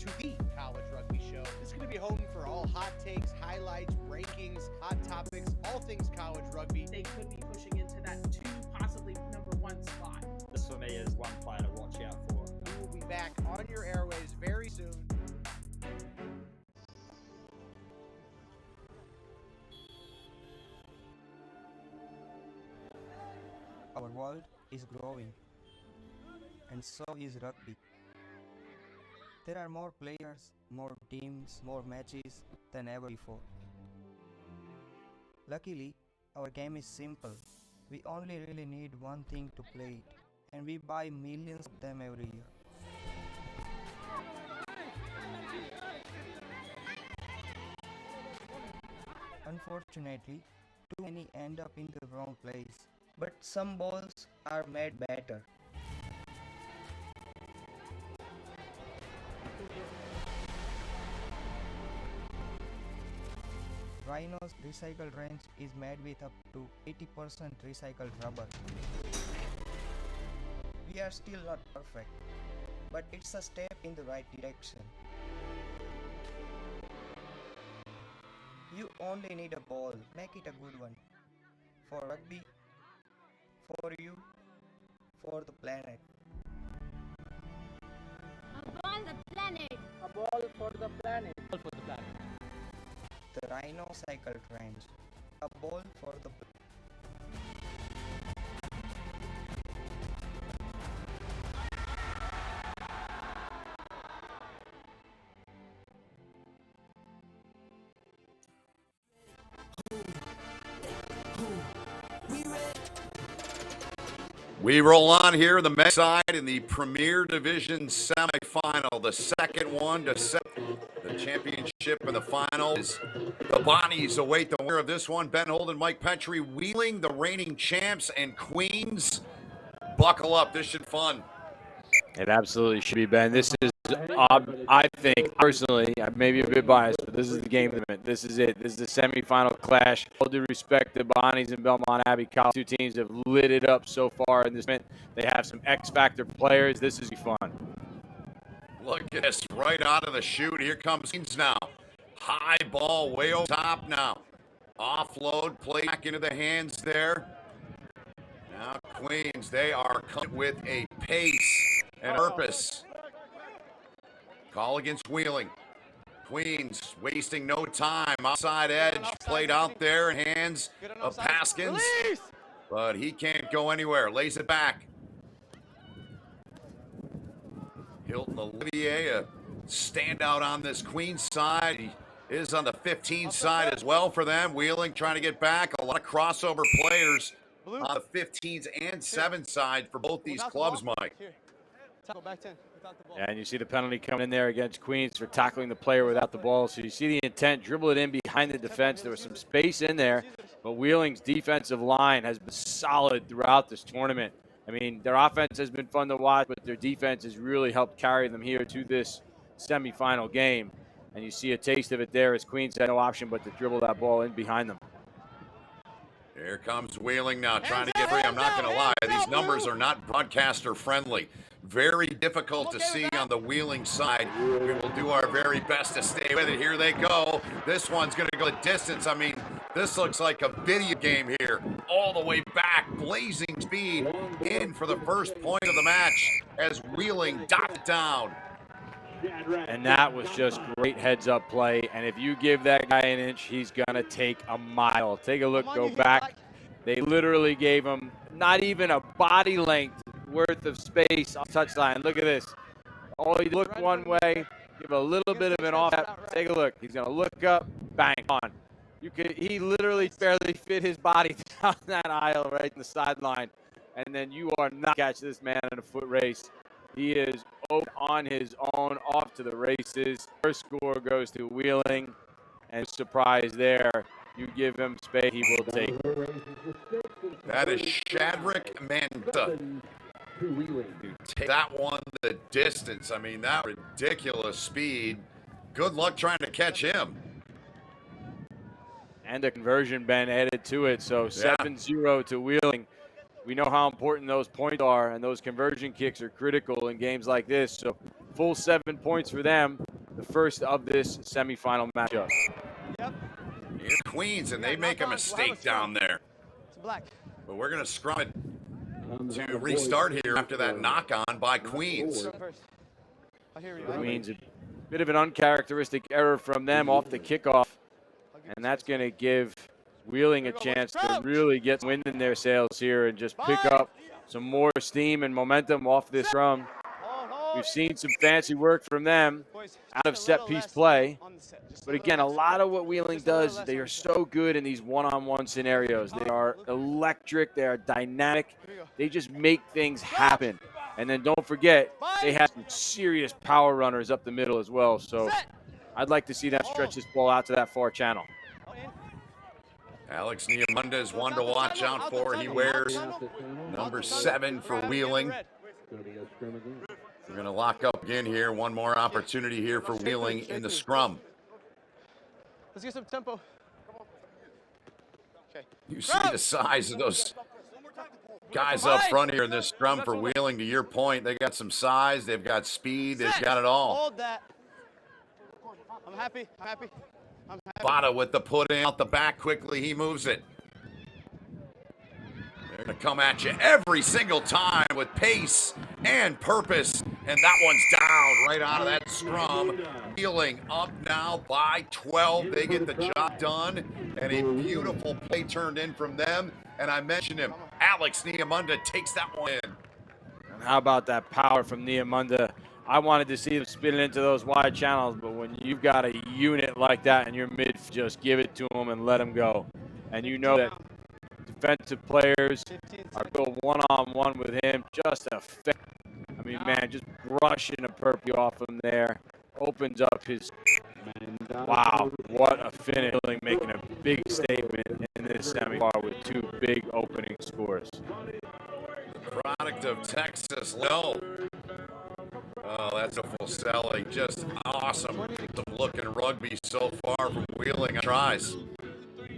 to the College Rugby Show. This is going to be home for all hot takes, highlights, rankings, hot topics, all things college rugby. They could be pushing into that 2, possibly number 1 spot. This for me is one player to watch out for. We will be back on your airways very soon. Our world is growing, and so is rugby. There are more players, more teams, more matches than ever before. Luckily, our game is simple. We only really need one thing to play it, and we buy millions of them every year. Unfortunately, too many end up in the wrong place, but some balls are made better. Rhino's recycled range is made with up to 80% recycled rubber. We are still not perfect, but it's a step in the right direction. You only need a ball, make it a good one. For rugby, for you, for the planet. A ball the planet. A ball for the planet. Ball for the planet. The Rhino Cycle Range. A ball for the We roll on here in the men's side in the Premier Division semifinal. The second one to set the championship and the final is the Bonnies await the winner of this one. Ben Holden, Mike Petrie, Wheeling, the reigning champs, and Queens. Buckle up. This should be fun. It absolutely should be, Ben. This is, I think, personally, I may be a bit biased, but this is the game of the minute. This is it. This is the semifinal clash. All due respect to Bonnies and Belmont Abbey College. Two teams have lit it up so far in this minute. They have some X-Factor players. This is fun. Look at this. Right out of the chute. Here comes Queens now. High ball way over top now. Offload, play back into the hands there. Now Queens, they are coming with a pace and purpose. Call against Wheeling. Queens wasting no time. Outside edge played out there in hands of Paskins. But he can't go anywhere. Lays it back. Hilton Olivier, a standout on this Queens side. He is on the 15 side as well for them. Wheeling trying to get back. A lot of crossover players on the 15s and 7 side for both these clubs, Mike. Yeah, and you see the penalty coming in there against Queens for tackling the player without the ball. So you see the intent, dribble it in behind the defense. There was some space in there, but Wheeling's defensive line has been solid throughout this tournament. I mean, their offense has been fun to watch, but their defense has really helped carry them here to this semifinal game. And you see a taste of it there as Queens had no option but to dribble that ball in behind them. Here comes Wheeling now, trying to get free. I'm not going to lie, these numbers are not broadcaster friendly. Very difficult to see on the Wheeling side. We will do our very best to stay with it. Here they go. This one's going to go the distance. I mean, this looks like a video game here. All the way back, blazing speed in for the first point of the match as Wheeling dot it down. And that was just great heads-up play. And if you give that guy an inch, he's going to take a mile. Take a look, go back. They literally gave him not even a body length worth of space on touchline. Look at this. Oh, he looked one way, give a little bit of an off. Take a look. He's going to look up, bang, on. He literally barely fit his body down that aisle right in the sideline. And then you are not catching this man in a foot race. He is on his own, off to the races. First score goes to Wheeling, and surprise there. You give him space, he will take. That is Shadrick Manta. To take that one the distance. I mean, that ridiculous speed. Good luck trying to catch him. And the conversion, Ben, added to it. So 7-0 to Wheeling. We know how important those points are, and those conversion kicks are critical in games like this. So full 7 points for them. the first of this semifinal matchup. Here's Queens, and they make a mistake down there. It's black. But we're going to scrum it to restart here after that knock-on by Queens. Queens, a bit of an uncharacteristic error from them off the kickoff, and that's going to give Wheeling a chance to really get wind in their sails here and just pick up some more steam and momentum off this scrum. We've seen some fancy work from them out of set-piece play. But again, a lot of what Wheeling does, they are so good in these one-on-one scenarios. They are electric. They are dynamic. They just make things happen. And then don't forget, they have some serious power runners up the middle as well. So I'd like to see them stretch this ball out to that far channel. Alex Niamunda is one to watch out for. He wears number 7 for Wheeling. We're going to lock up again here. One more opportunity here for Wheeling in the scrum. Let's get some tempo. Okay. You see the size of those guys up front here in this scrum for Wheeling. To your point, they got some size, they've got speed, they've got it all. Hold that. I'm happy. I'm happy. I'm happy. Bada with the put in out the back quickly. He moves it. They're going to come at you every single time with pace and purpose. And that one's down right out of that scrum. Wheeling up now by 12. They get the job done. And a beautiful play turned in from them. And I mentioned him. Alex Niamunda takes that one in. And how about that power from Niamunda? I wanted to see them spin it into those wide channels, but when you've got a unit like that in your mid, just give it to them and let them go. And you know that defensive players are built one-on-one with him. Just a I mean, man, just brushing a Purpy off him there. Opens up his, wow, what a finish. Making a big statement in this semifinal with 2 big opening scores. Product of Texas, no. Oh, that's a full selling. Just awesome looking rugby so far from Wheeling. Tries.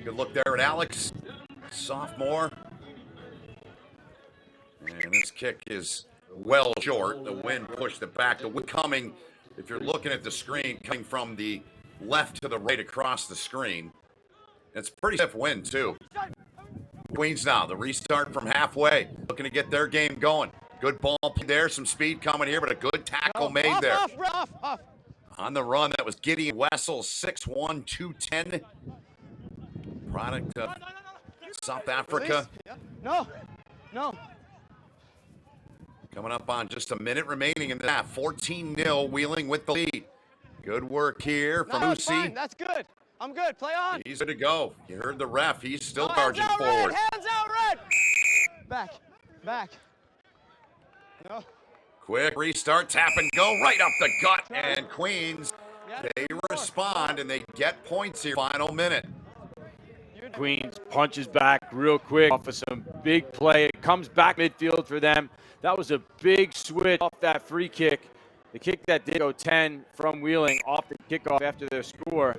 Good look there at Alex, sophomore. And this kick is well short. The wind pushed it back. The wind coming, if you're looking at the screen, coming from the left to the right across the screen. It's pretty stiff wind, too. Queens now, the restart from halfway. Looking to get their game going. Good ball there, some speed coming here, but a good tackle made there. Off. On the run, that was Gideon Wessel, 6'1", 210. Product of South Africa. No. Coming up on just a minute remaining in the half. 14-0, Wheeling with the lead. Good work here from Lucy. That's good. I'm good. Play on. He's good to go. You heard the ref. He's still charging forward. Hands out, red. Back. No. Quick restart, tap and go right up the gut. And Queens, they respond and they get points here. Final minute. Queens punches back real quick off of some big play. It comes back midfield for them. That was a big switch off that free kick. The kick that did go 10 from Wheeling off the kickoff after their score.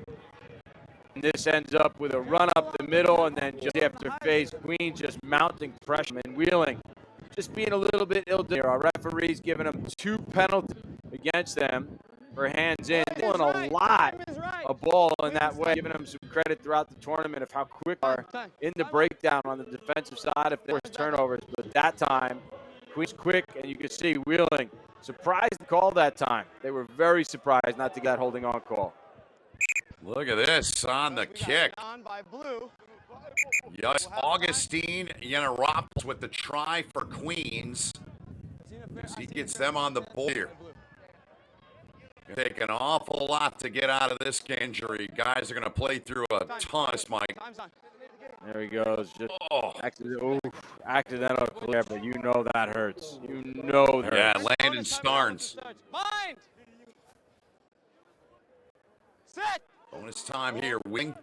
And this ends up with a run up the middle, and then just after phase, Queens just mounting pressure. And Wheeling just being a little bit ill there. Our referee's giving them 2 penalties against them for hands in. Doing a lot of ball in that way, giving them some credit throughout the tournament of how quick they are in the breakdown on the defensive side if there was turnovers. But that time, Queens quick, and you can see Wheeling surprised to call that time. They were very surprised not to get that holding on call. Look at this on the kick. On by blue. Yes, Augustine Yannaropoulos with the try for Queens. As he gets them on the board here. Take an awful lot to get out of this injury. Guys are going to play through a ton, Mike. There he goes. Just accidental clear, but you know that hurts. You know that hurts. Yeah, Landon Starnes. Mind. Set. Bonus time here, wing.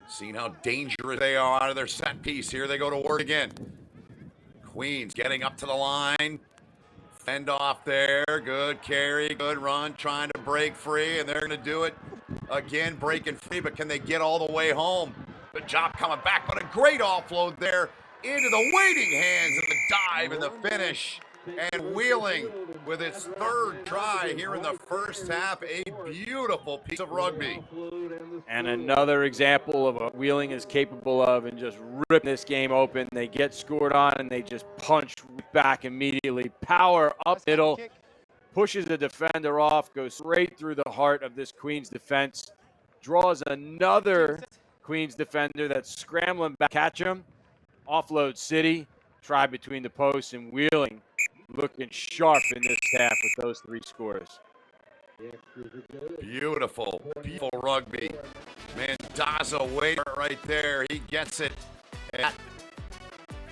Seeing how dangerous they are out of their set piece. Here they go to work again. Queens getting up to the line. Fend off there. Good carry, good run. Trying to break free, and they're going to do it again, breaking free. But can they get all the way home? Good job coming back, but a great offload there into the waiting hands of the dive and the finish And Wheeling with its third try here in the first half, a beautiful piece of rugby. And another example of what Wheeling is capable of and just ripping this game open. They get scored on and they just punch back immediately. Power up middle, pushes the defender off, goes straight through the heart of this Queens defense, draws another Queens defender that's scrambling back, catch him, offload City, try between the posts, and Wheeling looking sharp in this half with those three scores. Beautiful, beautiful rugby. Mendoza waiting right there. He gets it. And that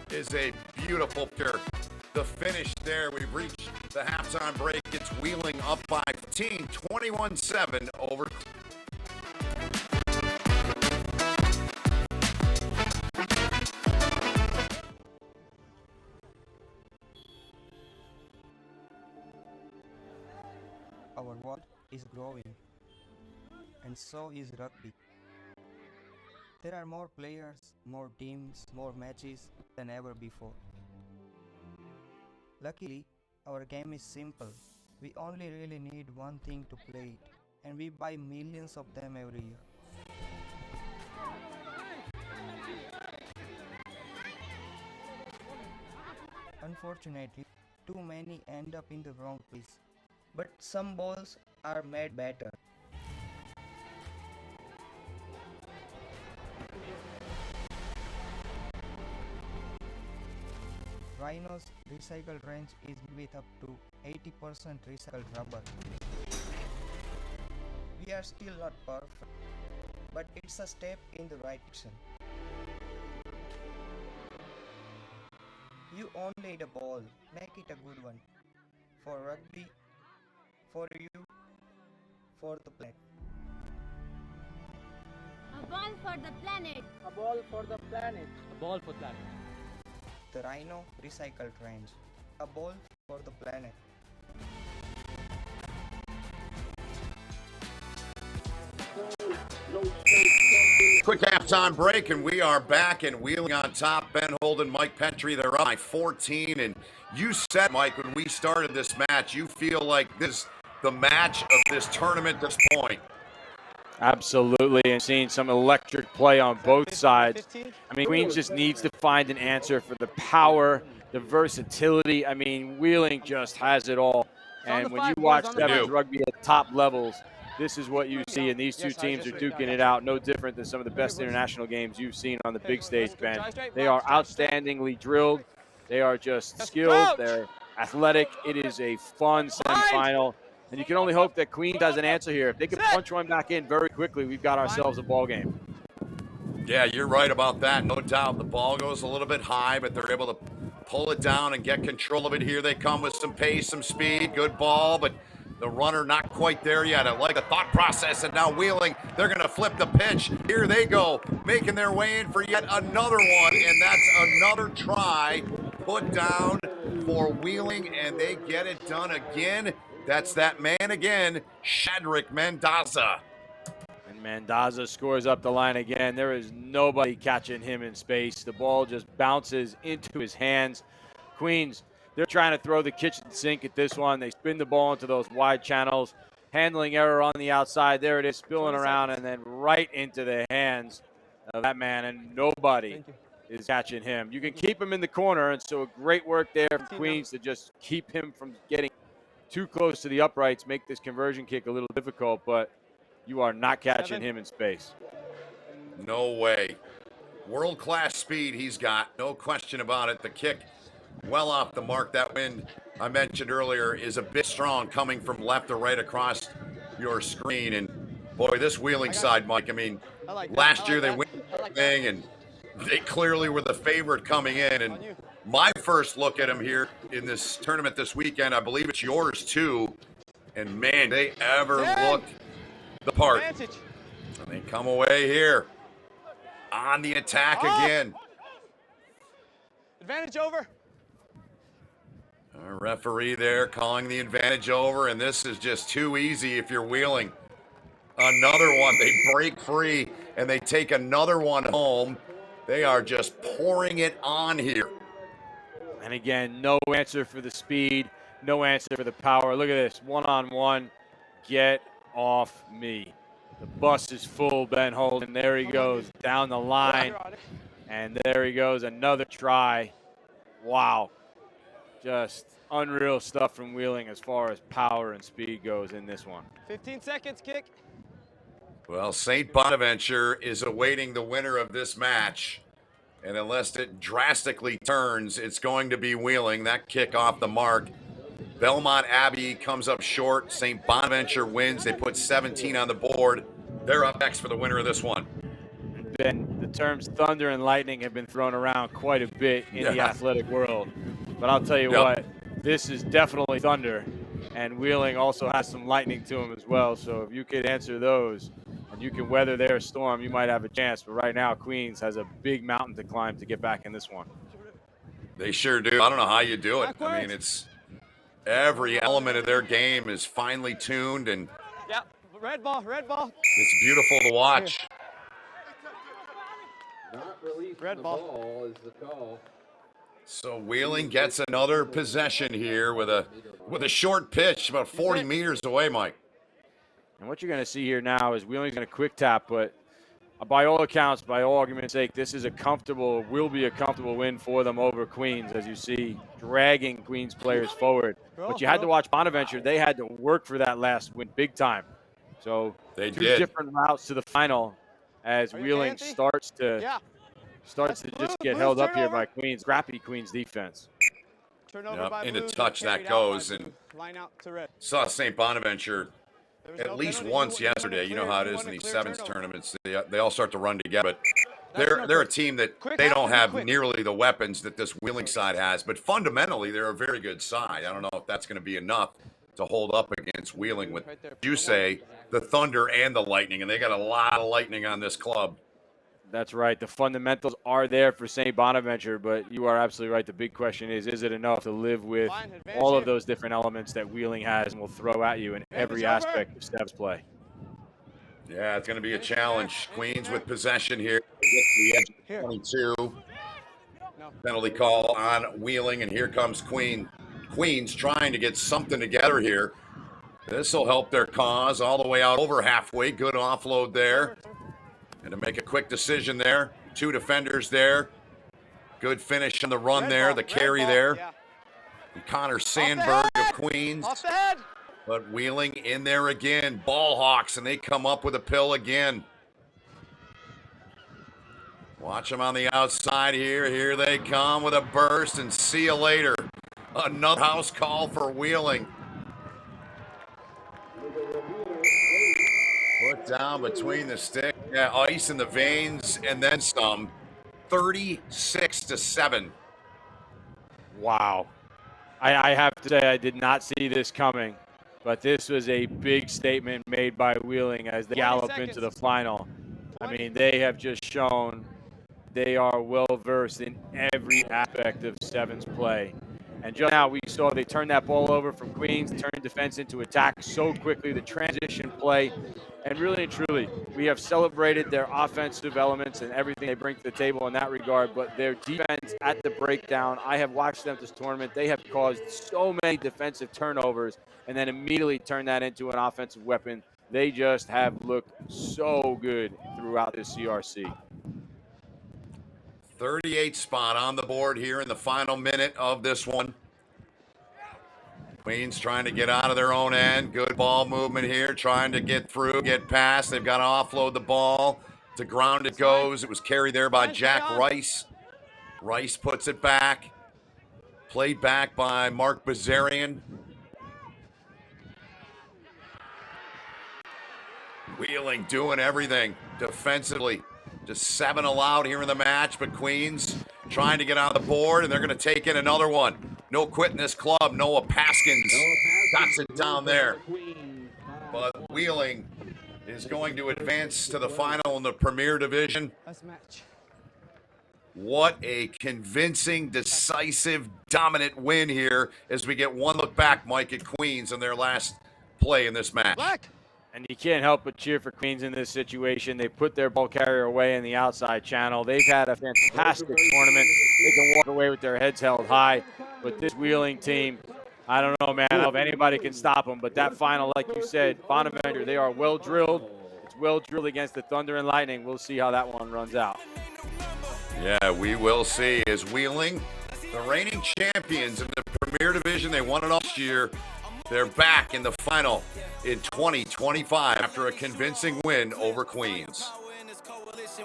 is a beautiful picture. The finish there, we've reached the halftime break. It's Wheeling up by 15, 21-7 over. Our world is growing, and so is rugby. There are more players, more teams, more matches than ever before. Luckily, our game is simple. We only really need one thing to play it, and we buy millions of them every year. Unfortunately, too many end up in the wrong place. But some balls are made better. Rhino's recycled range is with up to 80% recycled rubber. We are still not perfect, but it's a step in the right direction. You only need a ball, make it a good one. For rugby, for you, for the planet. A ball for the planet. A ball for the planet. A ball for planet. The Rhino recycled range. A ball for the planet. Quick halftime break, and we are back and Wheeling on top. Ben Holden, Mike Petrie, they're up by 14. And you said, Mike, when we started this match, you feel like this is the match of this tournament at this point. Absolutely, and seeing some electric play on both sides. I mean, Queens just needs to find an answer for the power, the versatility. I mean, Wheeling just has it all. And when you watch Sevens rugby at top levels, this is what you see, and these two teams are duking it out, no different than some of the best international games you've seen on the big stage, Ben. They are outstandingly drilled. They are just skilled. They're athletic. It is a fun semifinal. And you can only hope that Queens has an answer here. If they can punch one back in very quickly, we've got ourselves a ball game. Yeah, you're right about that. No doubt. The ball goes a little bit high, but they're able to pull it down and get control of it. Here they come with some pace, some speed. Good ball, but the runner not quite there yet. I like the thought process, and now Wheeling, they're going to flip the pitch. Here they go, making their way in for yet another one, and that's another try put down for Wheeling, and they get it done again. That's that man again, Shadrick Mendoza. And Mendoza scores up the line again. There is nobody catching him in space. The ball just bounces into his hands. Queens, they're trying to throw the kitchen sink at this one. They spin the ball into those wide channels. Handling error on the outside. There it is, spilling around, and then right into the hands of that man, and nobody is catching him. You can keep him in the corner, and so great work there from Queens to just keep him from getting too close to the uprights, make this conversion kick a little difficult, but you are not catching him in space. No way. World-class speed he's got, no question about it. The kick well off the mark. That wind I mentioned earlier is a bit strong coming from left to right across your screen. And boy, this Wheeling side, Mike, I mean, last year they win everything, and they clearly were the favorite coming in. And my first look at them here in this tournament this weekend, I believe it's yours too. And man, they ever looked the part. And they come away here on the attack again. Advantage over. Our referee there calling the advantage over, and this is just too easy if you're Wheeling. Another one, they break free, and they take another one home. They are just pouring it on here. And again, no answer for the speed, no answer for the power. Look at this, one-on-one, get off me. The bus is full, Ben Holden. There he goes down the line. And there he goes, another try. Wow. Just unreal stuff from Wheeling as far as power and speed goes in this one. 15 seconds, kick. Well, St. Bonaventure is awaiting the winner of this match. And unless it drastically turns, it's going to be Wheeling. That kick off the mark. Belmont Abbey comes up short. St. Bonaventure wins. They put 17 on the board. They're up next for the winner of this one. Ben, the terms thunder and lightning have been thrown around quite a bit in the athletic world. But I'll tell you what, this is definitely thunder. And Wheeling also has some lightning to him as well. So if you could answer those and you can weather their storm, you might have a chance. But right now, Queens has a big mountain to climb to get back in this one. They sure do. I don't know how you do it. I mean, it's every element of their game is finely tuned, and Red ball, red ball. it's beautiful to watch. Not releasing Red the ball. ball is the call. So Wheeling gets another possession here with a short pitch, about 40 meters away, Mike. And what you're going to see here now is Wheeling's going to quick tap, but by all accounts, by all argument's sake, this is will be a comfortable win for them over Queens, as you see, dragging Queens players forward. But you had to watch Bonaventure. They had to work for that last win big time. So they two did. different routes to the final as Wheeling starts to just get held up here by Queens, scrappy Queens defense. Into touch that goes, and saw St. Bonaventure at least once yesterday. You know how it is in these sevens tournaments. They all start to run together. But they're a team that they don't have nearly the weapons that this Wheeling side has. But fundamentally, they're a very good side. I don't know if that's going to be enough to hold up against Wheeling with, you say, the Thunder and the Lightning. And they got a lot of lightning on this club. That's right. The fundamentals are there for St. Bonaventure, but you are absolutely right. The big question is it enough to live with all of those different elements that Wheeling has and will throw at you in every aspect of Stev's play? Yeah, it's going to be a challenge. Queens with possession here. The edge of 22. Penalty call on Wheeling, and here comes Queens trying to get something together here. This will help their cause all the way out over halfway. Good offload there. And to make a quick decision there, two defenders there. Good finish on the run there, the carry there. And Connor Sandberg of Queens. Off the head. But Wheeling in there again. Ball Hawks, and they come up with a pill again. Watch them on the outside here. Here they come with a burst, and see you later. Another house call for Wheeling. Put down between the stick. Yeah, ice in the veins, and then some. 36-7. Wow. I have to say I did not see this coming, but this was a big statement made by Wheeling as they gallop into the final. I mean, they have just shown they are well-versed in every aspect of sevens play. And just now we saw they turned that ball over from Queens, turned defense into attack so quickly, the transition play. And really and truly, we have celebrated their offensive elements and everything they bring to the table in that regard. But their defense at the breakdown, I have watched them this tournament. They have caused so many defensive turnovers and then immediately turned that into an offensive weapon. They just have looked so good throughout this CRC. 38 spot on the board here in the final minute of this one. Queens trying to get out of their own end. Good ball movement here, trying to get through, get past. They've got to offload the ball. To ground it goes. It was carried there by Jack Rice. Rice puts it back. Played back by Mark Bazarian. Wheeling doing everything defensively. Just 7 allowed here in the match, but Queens trying to get on the board, and they're going to take in another one. No quit in this club. Noah Paskins got it down there. But Wheeling is going to advance to the final in the Premier Division. What a convincing, decisive, dominant win here as we get one look back, Mike, at Queens in their last play in this match. And you can't help but cheer for Queens in this situation. They put their ball carrier away in the outside channel. They've had a fantastic tournament. They can walk away with their heads held high. But this Wheeling team, I don't know, man. I don't know if anybody can stop them. But that final, like you said, Bonaventure, they are well drilled. It's well drilled against the Thunder and Lightning. We'll see how that one runs out. Yeah, we will see. As Wheeling, the reigning champions in the Premier Division, they won it last year. They're back in the final in 2025 after a convincing win over Queens.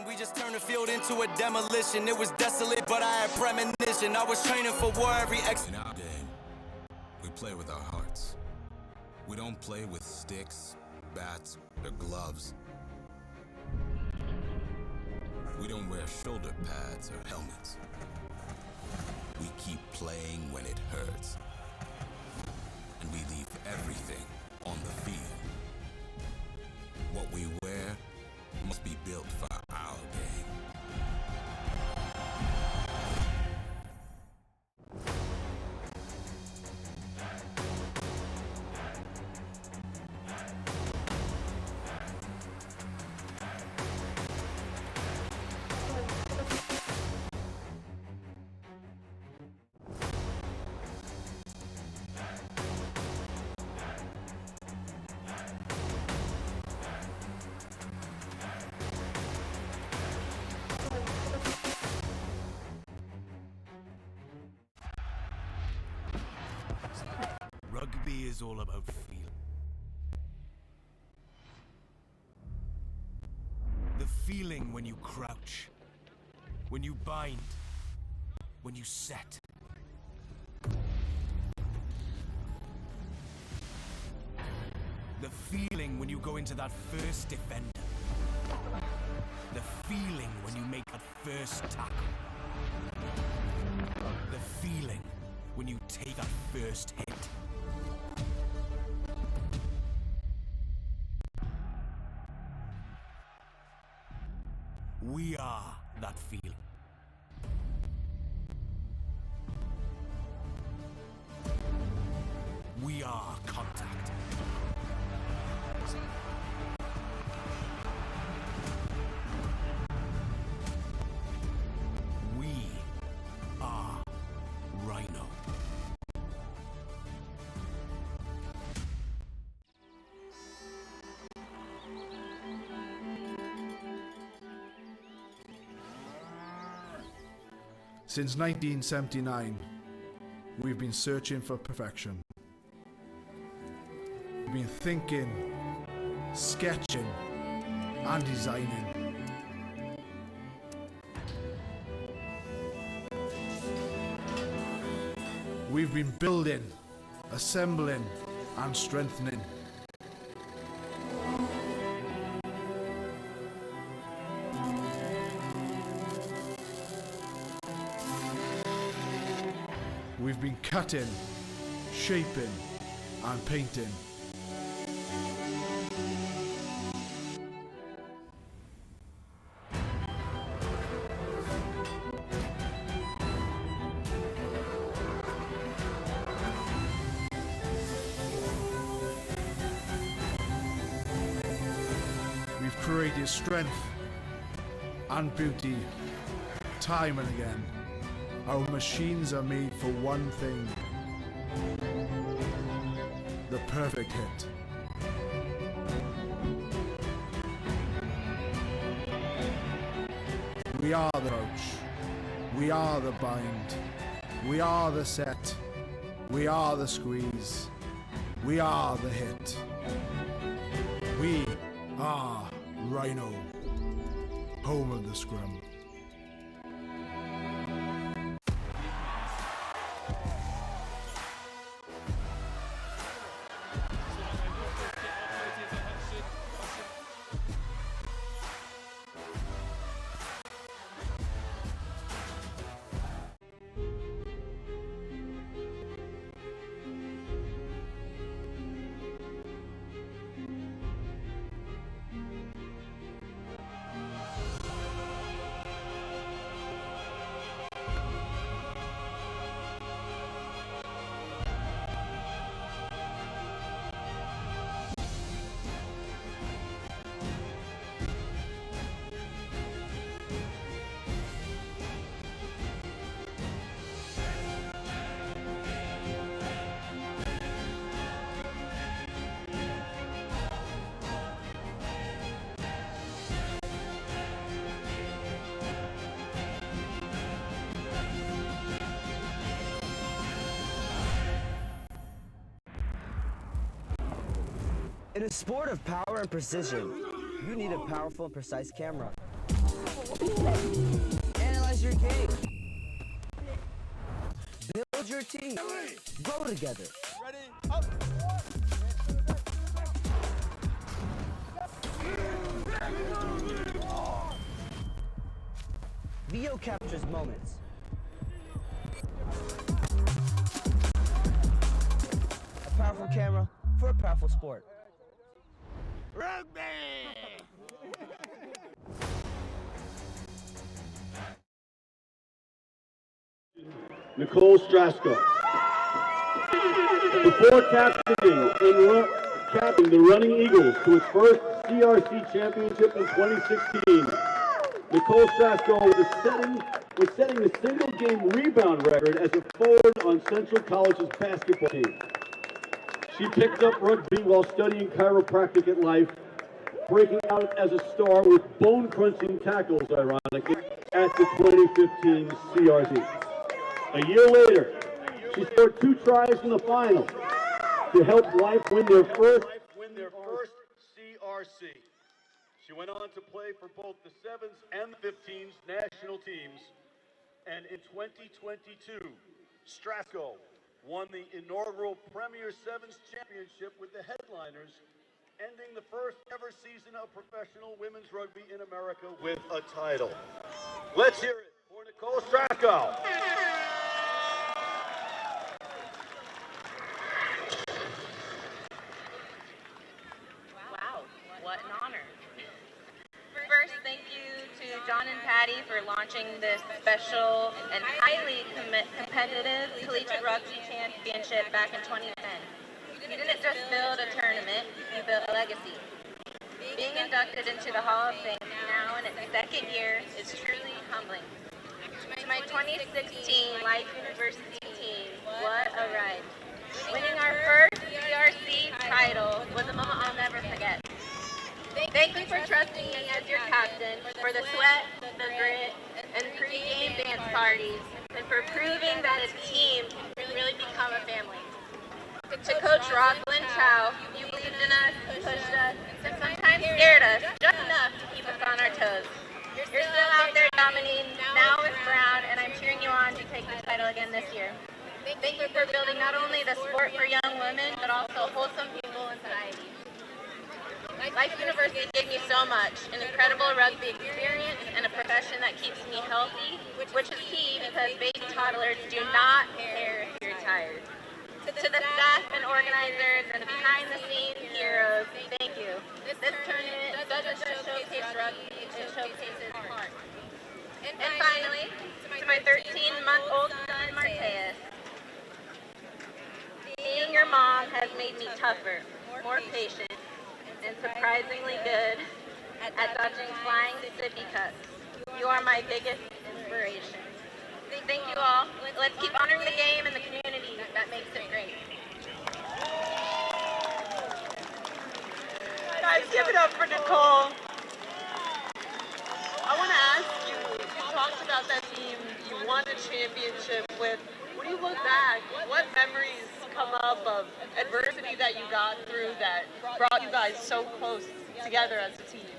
We just turned the field into a demolition. It was desolate, but I had premonition. I was training for war every In our game, we play with our hearts. We don't play with sticks, bats, or gloves. We don't wear shoulder pads or helmets. We keep playing when it hurts. And we leave everything on the field. What we wear must be built for our game. Rugby is all about feel. The feeling when you crouch, when you bind, when you set. The feeling when you go into that first defender. The feeling when you make that first tackle. The feeling when you take that first hit. We are that feeling. We are contact. We are Rhino. Since 1979, we've been searching for perfection. We've been thinking, sketching, and designing. We've been building, assembling, and strengthening. We've been cutting, shaping, and painting. We've created strength and beauty time and again. Our machines are made for one thing: the perfect hit. We are the coach. We are the bind. We are the set. We are the squeeze. We are the hit. We are Rhino, home of the scrum. In a sport of power and precision, you need a powerful and precise camera. Analyze your game. Build your team. Grow together. Ready? Up. Video captures moments. A powerful camera for a powerful sport. Rugby! Nicole Strasko. Before captaining the Running Eagles to its first CRC championship in 2016, Nicole Strasko was setting the single-game rebound record as a forward on Central College's basketball team. She picked up rugby while studying chiropractic at Life, breaking out as a star with bone-crunching tackles, ironically, at the 2015 CRC. A year later, she scored 2 tries in the final to help Life win their first CRC. She went on to play for both the 7s and the 15s national teams, and in 2022, Strasko won the inaugural Premier Sevens Championship with the Headliners, ending the first ever season of professional women's rugby in America with a title. Let's hear it for Nicole Strasko. Wow, what an honor. First, thank you to John and Patty for launching this special and highly competitive Collegiate Rugby Championship back in 2010. You didn't just build a tournament, you built a legacy. Being inducted into the Hall of Fame now in its second year is truly humbling. To my 2016 Life University team, what a ride. Winning our first CRC title was a moment I'll never forget. Thank you for trusting me as your captain, for the sweat, the grit, and pre-game dance parties, and for proving that a team can really become a family. To Coach Rosalind Chow, you believed in us, pushed us, and sometimes scared us just enough to keep us on our toes. You're still out there dominating, now with Brown, and I'm cheering you on to take the title again this year. Thank you for building not only the sport for young women, but also wholesome people in society. Life University gave me so much, an incredible rugby experience and a profession that keeps me healthy, which is key because baby toddlers do not care if you're tired. To the staff and organizers and the behind-the-scenes heroes, thank you. This tournament doesn't just showcase rugby, it showcases heart. And finally, to my 13-month-old son, Marteus, being your mom has made me tougher, more patient, and surprisingly good at dodging flying sippy cups. You are my biggest inspiration. Thank you all. Let's keep honoring the game and the community that makes it great. Guys, give it up for Nicole. I want to ask you, you talked about that team you won a championship with. When you look back, what memories come up of adversity that you got through that brought you guys so close together as a team?